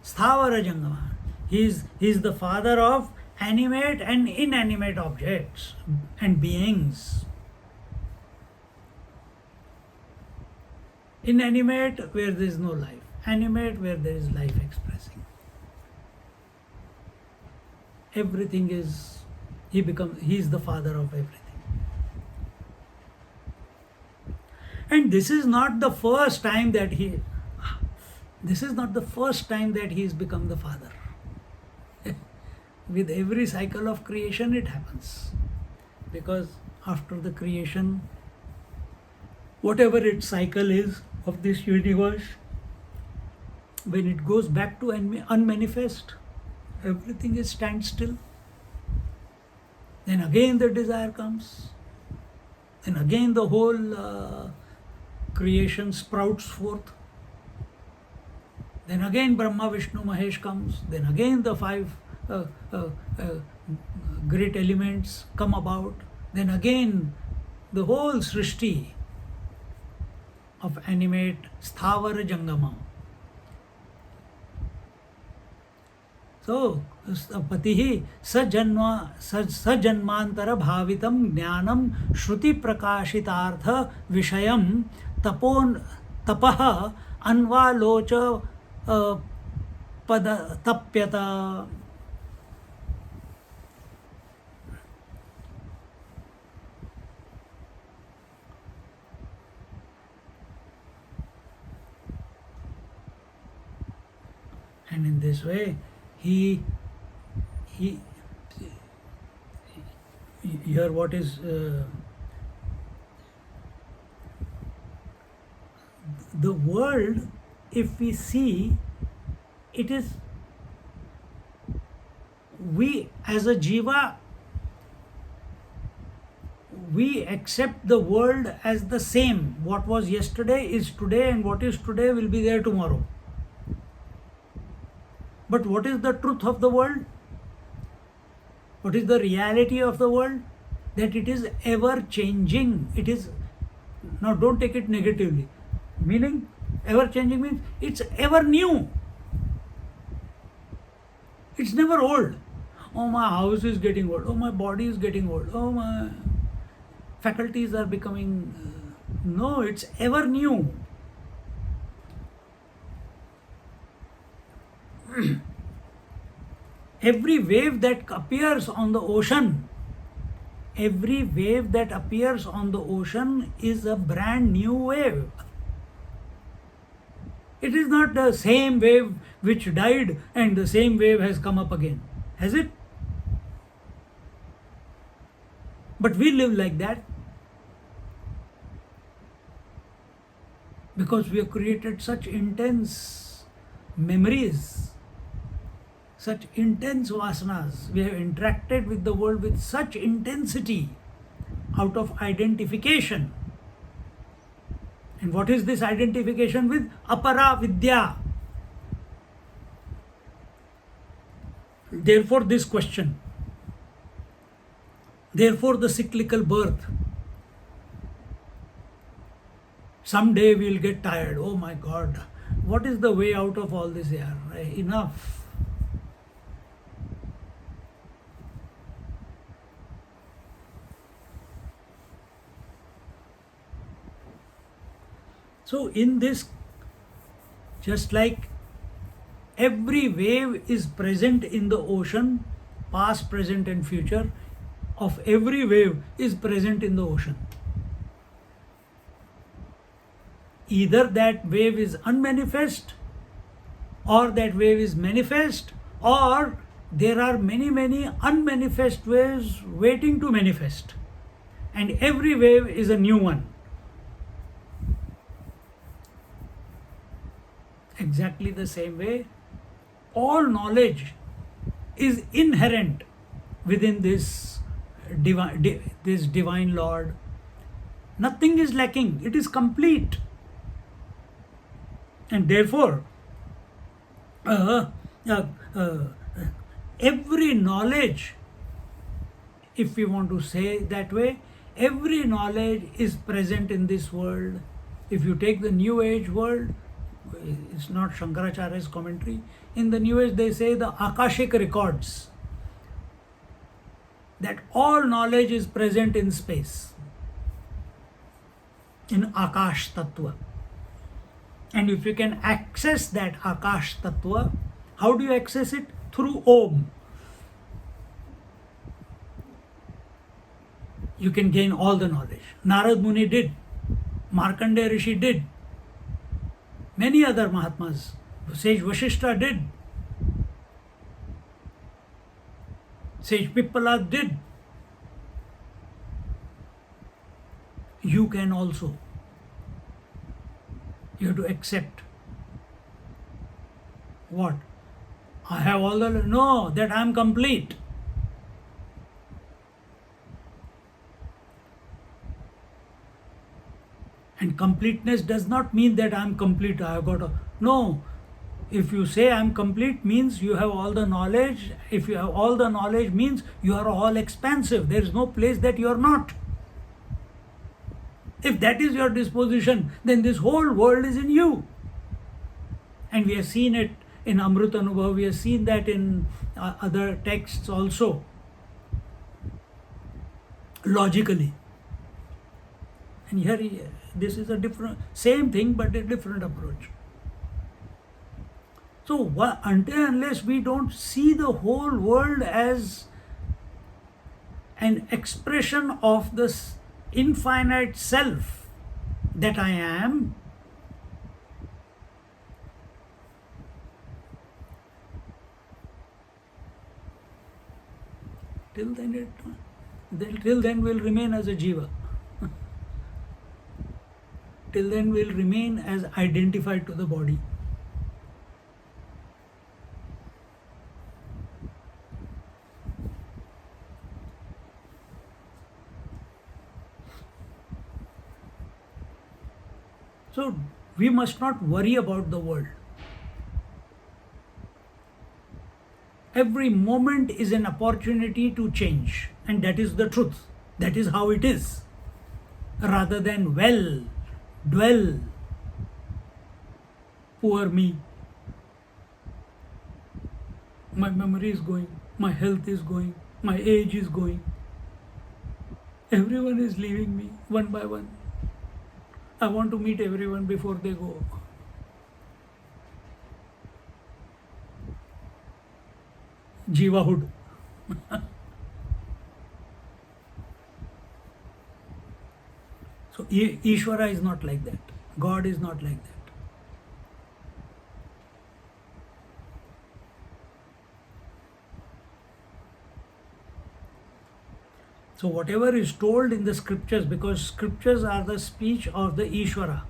Sthavara Jangaman. He is the father of animate and inanimate objects and beings. Inanimate where there is no life. Animate where there is life expressing. Everything is, he is the father of everything. And this is not the first time that he has become the father. With every cycle of creation it happens. Because after the creation, whatever its cycle is of this universe, when it goes back to unmanifest, everything is standstill. Then again the desire comes. Then again the whole creation sprouts forth. Then again Brahma, Vishnu, Mahesh comes. Then again the five uh, uh, uh, great elements come about. Then again the whole Srishti of animate Sthavara Jangamam. So, Patihi sajanmantara bhavitam jnanam shruti prakashitartha vishayam tapaha anvalocha pada tapyata. And in this way, he here what is the world, if we see, it is, we as a jiva, we accept the world as the same. What was yesterday is today, and what is today will be there tomorrow. But what is the truth of the world? What is the reality of the world? That it is ever changing. It is, now don't take it negatively. Meaning, ever changing means it's ever new. It's never old. Oh, my house is getting old. Oh, my body is getting old. Oh, my faculties are becoming. No, it's ever new. Every wave that appears on the ocean, every wave that appears on the ocean is a brand new wave. It is not the same wave which died and the same wave has come up again. Has it? But we live like that because we have created such intense memories, such intense vasanas. We have interacted with the world with such intensity out of identification. And what is this identification with? Apara vidya. Therefore this question. Therefore the cyclical birth. Someday we will get tired. Oh my God, what is the way out of all this here? Enough. So in this, just like every wave is present in the ocean, past, present and future of every wave is present in the ocean. Either that wave is unmanifest or that wave is manifest, or there are many unmanifest waves waiting to manifest. And every wave is a new one. Exactly the same way, all knowledge is inherent within this divine Lord. Nothing is lacking, it is complete. And therefore, every knowledge, if we want to say that way, every knowledge is present in this world. If you take the New Age world, it's not Shankaracharya's commentary. In the New Age, they say the Akashic records, that all knowledge is present in space, in Akash Tattva. And if you can access that Akash Tattva, how do you access it? Through Om. You can gain all the knowledge. Narad Muni did. Markandeya Rishi did. Many other Mahatmas, Sage Vashishta did. Sage Pippala did. You can also. You have to accept. What? I have all the. No, that I am complete. And completeness does not mean that I am complete. I have got a. No. If you say I am complete, means you have all the knowledge. If you have all the knowledge, means you are all expansive. There is no place that you are not. If that is your disposition, then this whole world is in you. And we have seen it in Amrit Anubhav, we have seen that in other texts also, logically. And here, this is a different, same thing but a different approach. So, until unless we don't see the whole world as an expression of this infinite self that I am, till then we'll remain as a jiva. Till then we'll remain as identified to the body. So we must not worry about the world. Every moment is an opportunity to change, and that is the truth. That is how it is. Rather than dwell, poor me. My memory is going, my health is going, my age is going. Everyone is leaving me one by one. I want to meet everyone before they go. Jivahood. So Ishvara is not like that. God is not like that. So whatever is told in the scriptures, because scriptures are the speech of the Ishvara.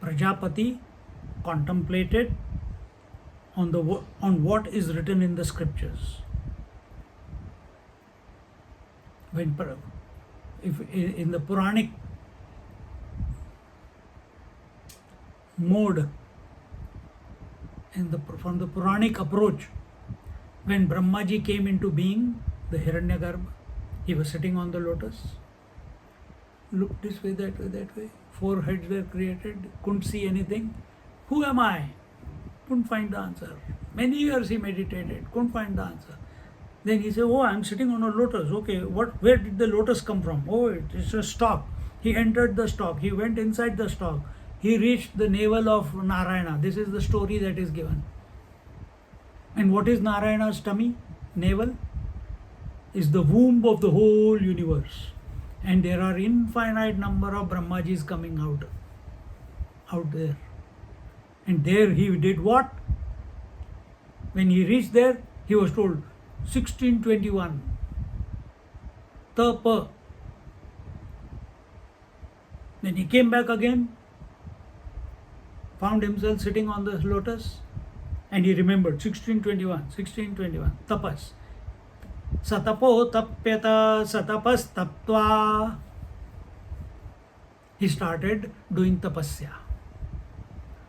Prajapati contemplated on what is written in the scriptures. If in the Puranic mode, from the Puranic approach, when Brahmaji came into being, the Hiranyagarbha, he was sitting on the lotus, looked this way, that way, that way. 4 heads were created, couldn't see anything. Who am I? Couldn't find the answer. Many years he meditated, couldn't find the answer. Then he said, oh, I'm sitting on a lotus. Okay, where did the lotus come from? Oh, it's a stalk. He entered the stalk. He went inside the stalk. He reached the navel of Narayana. This is the story that is given. And what is Narayana's tummy? Navel is the womb of the whole universe. And there are infinite number of Brahmajis coming out there. And there he did what? When he reached there, he was told, 1621, Tapa. Then he came back again, found himself sitting on the lotus, and he remembered 1621, tapas. Satapo tapyata satapas taptva. He started doing tapasya.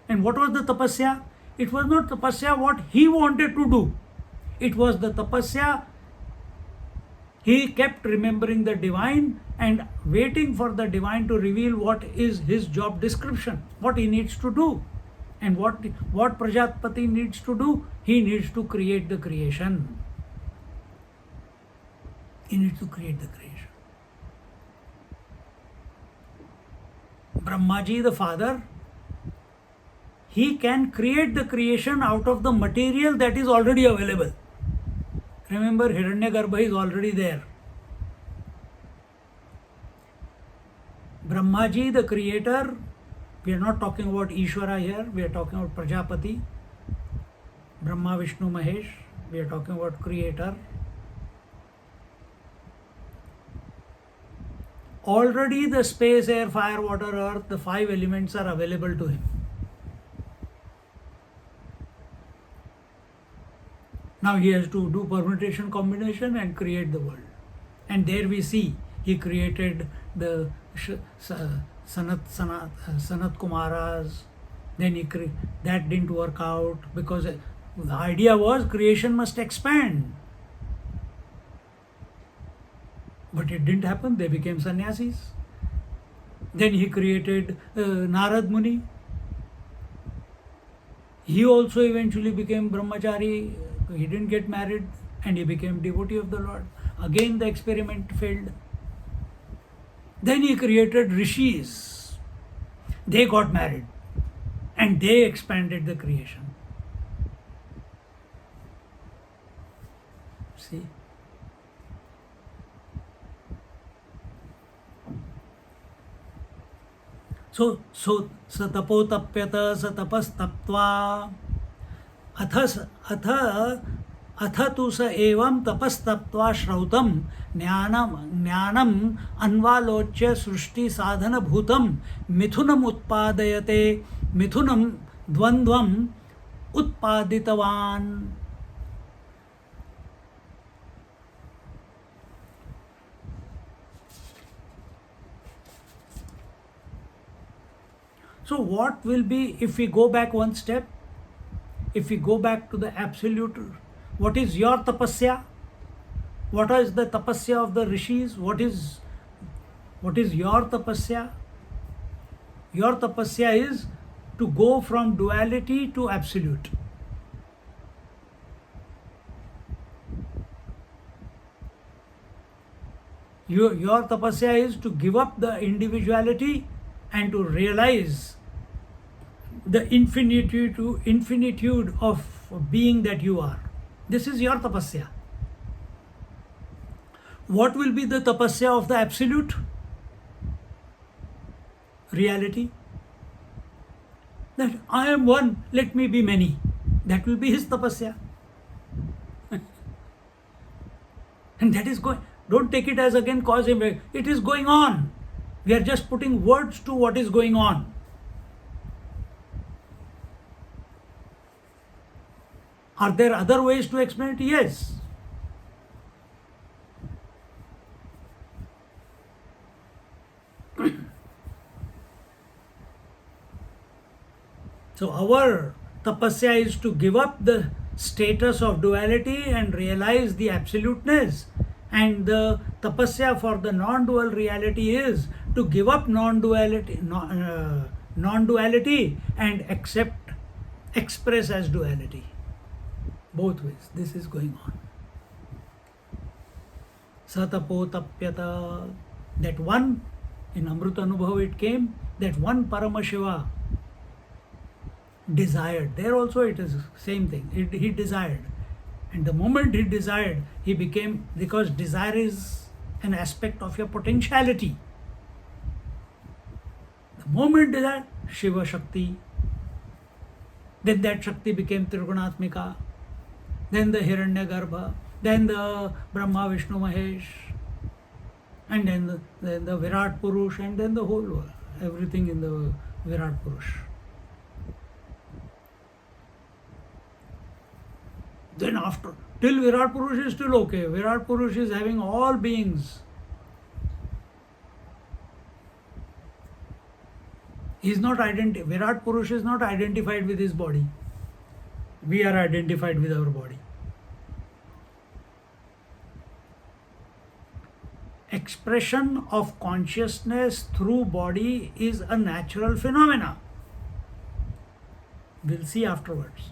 And what was the tapasya? It was not tapasya what he wanted to do. It was the tapasya. He kept remembering the divine and waiting for the divine to reveal what is his job description, what he needs to do. And what Prajapati needs to do? He needs to create the creation. He needs to create the creation. Brahmaji, the father, he can create the creation out of the material that is already available. Remember, Hiranyagarbha is already there. Brahmaji, the creator, we are not talking about Ishvara here, we are talking about Prajapati, Brahma, Vishnu, Mahesh, we are talking about creator. Already the space, air, fire, water, earth, the 5 elements are available to him. Now he has to do permutation combination and create the world. And there we see he created the Sanat Kumaras. Then that didn't work out because the idea was creation must expand. But it didn't happen. They became sannyasis. Then he created Narad Muni. He also eventually became brahmachari. He didn't get married and he became devotee of the Lord. Again the experiment failed. Then he created rishis. They got married and they expanded the creation. See? So satapotapyata satapastaptva अथ तु स एवं तपस्तप्त्वा श्रौतं ज्ञानम अन्वालोच्य सृष्टि साधन भूतं मिथुनम उत्पादयते मिथुनम द्वंद्वम उत्पादितवान्. So what will be if we go back one step? If we go back to the absolute, what is your tapasya? What is the tapasya of the rishis? What is your tapasya? Your tapasya is to go from duality to absolute. Your tapasya is to give up the individuality and to realize the infinitude of being that you are. This is your tapasya. What will be the tapasya of the absolute reality? That I am one, let me be many. That will be his tapasya. And that is going, don't take it as again cause and effect. It is going on. We are just putting words to what is going on. Are there other ways to explain it? Yes. So our tapasya is to give up the status of duality and realize the absoluteness. And the tapasya for the non-dual reality is to give up non-duality and express as duality. Both ways. This is going on. Satapotapyata. That one, in Amrita Anubhav it came, that one Paramashiva desired. There also it is same thing. He desired. And the moment he desired, he became, because desire is an aspect of your potentiality. The moment desired, Shiva Shakti. Then that Shakti became Trigunatmika. Then the Hiranyagarbha, then the Brahma, Vishnu, Mahesh, and then the Virat Purush, and then the whole world, everything in the Virat Purush. Then after, till Virat Purush is still okay. Virat Purush is having all beings. He is not Virat Purush is not identified with his body. We are identified with our body. Expression of consciousness through body is a natural phenomena. We'll see afterwards.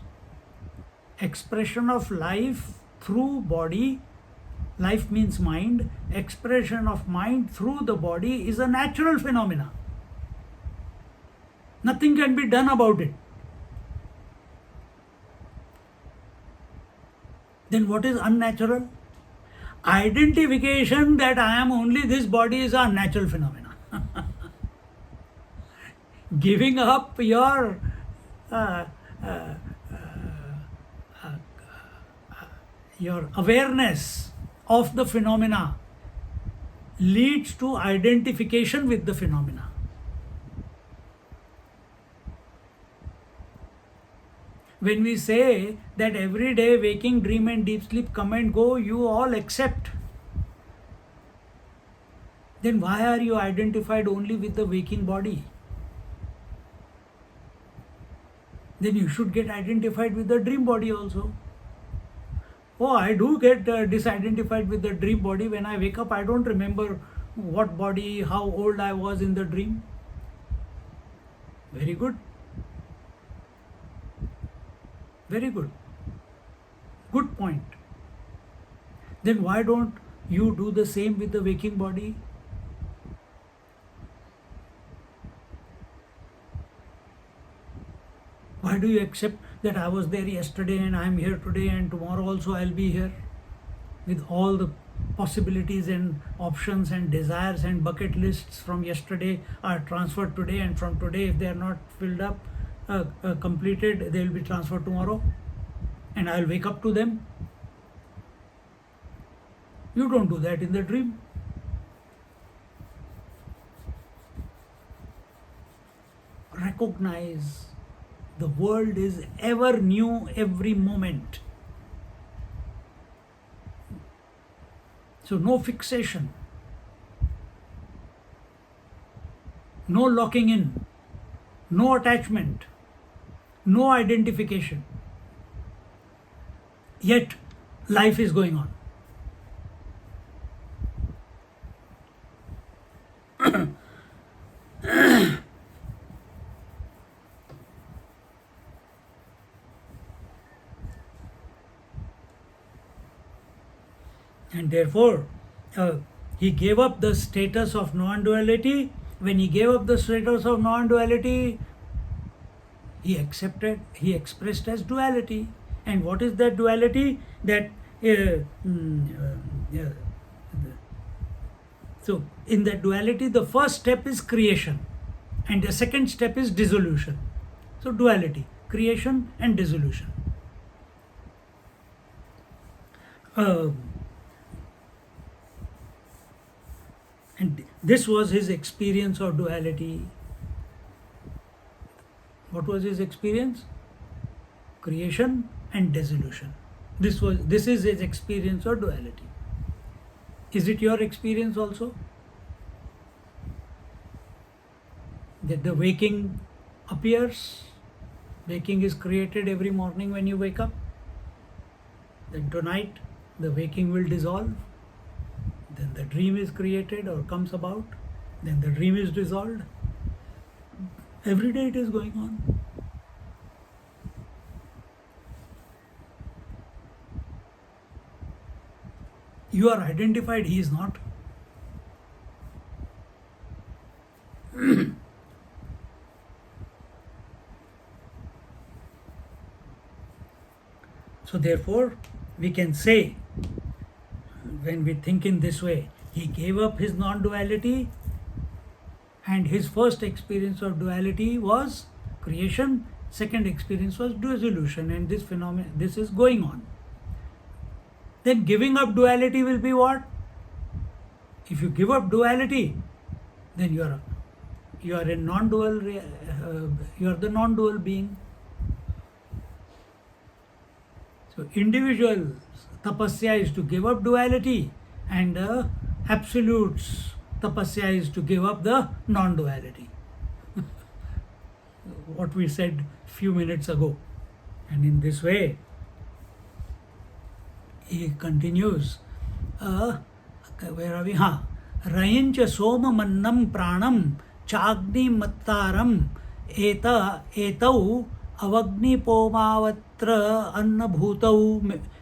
Expression of life through body, life means mind, expression of mind through the body is a natural phenomena. Nothing can be done about it. Then what is unnatural? Identification that I am only this body is a unnatural phenomena. Giving up your awareness of the phenomena leads to identification with the phenomena. When we say that every day waking, dream and deep sleep come and go, you all accept. Then why are you identified only with the waking body? Then you should get identified with the dream body also. Oh, I do get disidentified with the dream body. When I wake up, I don't remember what body, how old I was in the dream. Very good. Very good. Good point. Then why don't you do the same with the waking body? Why do you accept that I was there yesterday and I am here today and tomorrow also I'll be here? With all the possibilities and options and desires and bucket lists from yesterday are transferred today, and from today, if they are not filled up, completed, they will be transferred tomorrow and I'll wake up to them. You don't do that in the dream. Recognize the world is ever new every moment. So no fixation, no locking in, no attachment, no identification. Yet life is going on. And therefore, he gave up the status of non-duality. When he gave up the status of non-duality, he expressed as duality. And what is that duality? So in that duality, the first step is creation and the second step is dissolution. So duality, creation and dissolution. And this was his experience of duality. What was his experience? Creation and dissolution. This is his experience of duality. Is it your experience also? That the waking appears, waking is created every morning when you wake up. Then tonight the waking will dissolve. Then the dream is created or comes about. Then the dream is dissolved. Every day it is going on. You are identified, he is not. So therefore, we can say, when we think in this way, he gave up his non-duality and his first experience of duality was creation, second experience was dissolution, and this phenomenon, this is going on. Then giving up duality will be what? If you give up duality, then you are a non-dual, you are the non-dual being. So individual tapasya is to give up duality, and absolute's tapasya is to give up the non-duality. What we said few minutes ago. And in this way, he continues. Where are we? Rayincha soma mannam pranam chagni mattaram etau avagni pomavatra anna bhutau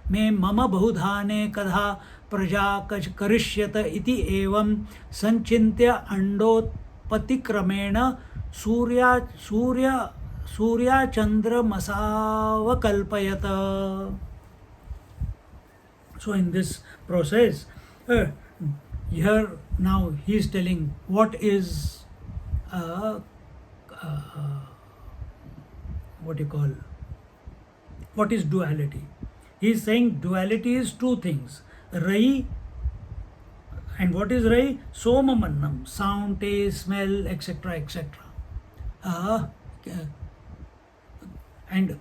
me mama bahudhane kadha praja karishyata iti evam sanchintya andotpati kramena surya chandra masava kalpayata. So in this process, here now he is telling what is what is duality. He is saying duality is two things. Rayi, And what is rayi? Somamannam, sound, taste, smell, etc., etc. Uh, and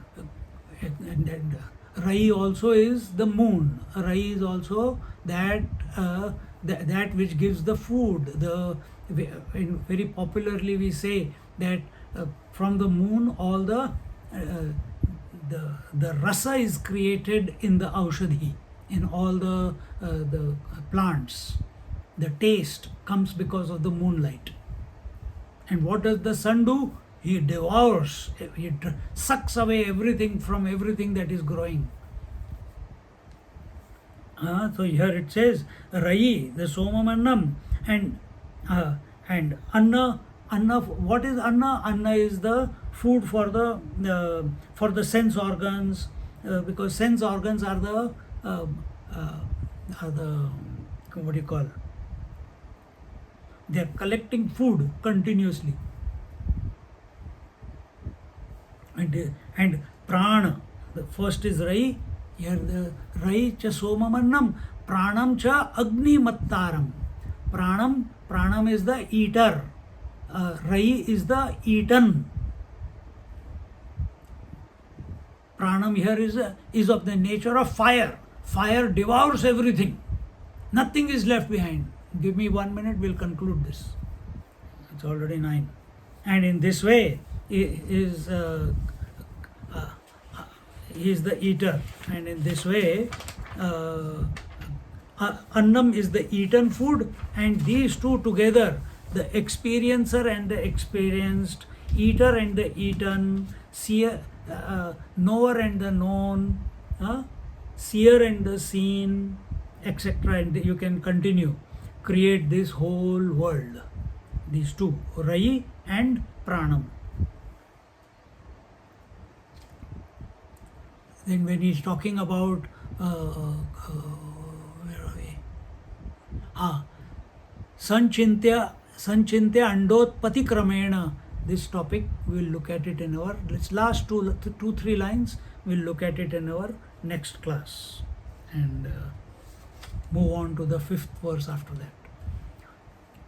rayi also is the moon. Rayi is also that that which gives the food. Very popularly we say that from the moon all the rasa is created in the aushadhi, in all the plants. The taste comes because of the moonlight. And what does the sun do? He devours, he sucks away everything from everything that is growing. So here it says rayi, the somamannam, and anna. Anna, what is anna? Anna is the food for the sense organs, because sense organs are uh, uh, the what do you call? They are collecting food continuously. And prana, the first is rayi. Here the rayi cha somamannam, pranam cha agni mattaram. Pranam is the eater. Rayi is the eaten. Pranam here is of the nature of fire. Fire devours everything. Nothing is left behind. Give me 1 minute, we'll conclude this. It's already 9. And in this way is he is the eater, and in this way annam is the eaten food, and these two together, the experiencer and the experienced, eater and the eaten, seer, knower and the known, seer and the seen, etc., and you can continue, create this whole world. These two, rayi and pranam. Then when he's talking about where are we? Sanchintya andotpati kramena. This topic we'll look at it in our last two three lines. We'll look at it in our next class, and move on to the 5th verse after that.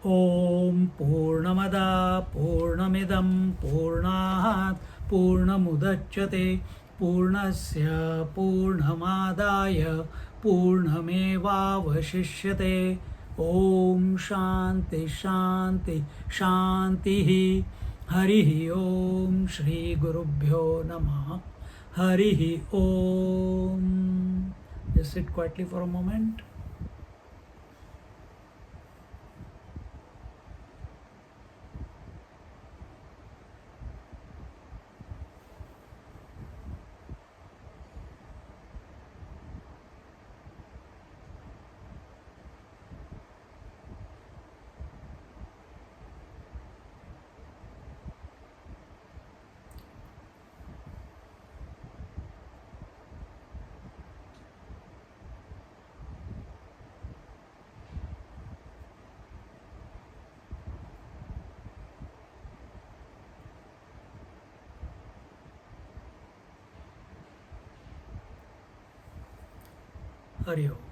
Om Purnamada Purnamidam Purnat Purnamudachyate Purnasya Purnamadaya Purnamevavashishyate. Om Shanti Shanti Shanti. Harihi Om Shri Gurubhyo Namah. Harihi Om. Just sit quietly for a moment. Hari Om.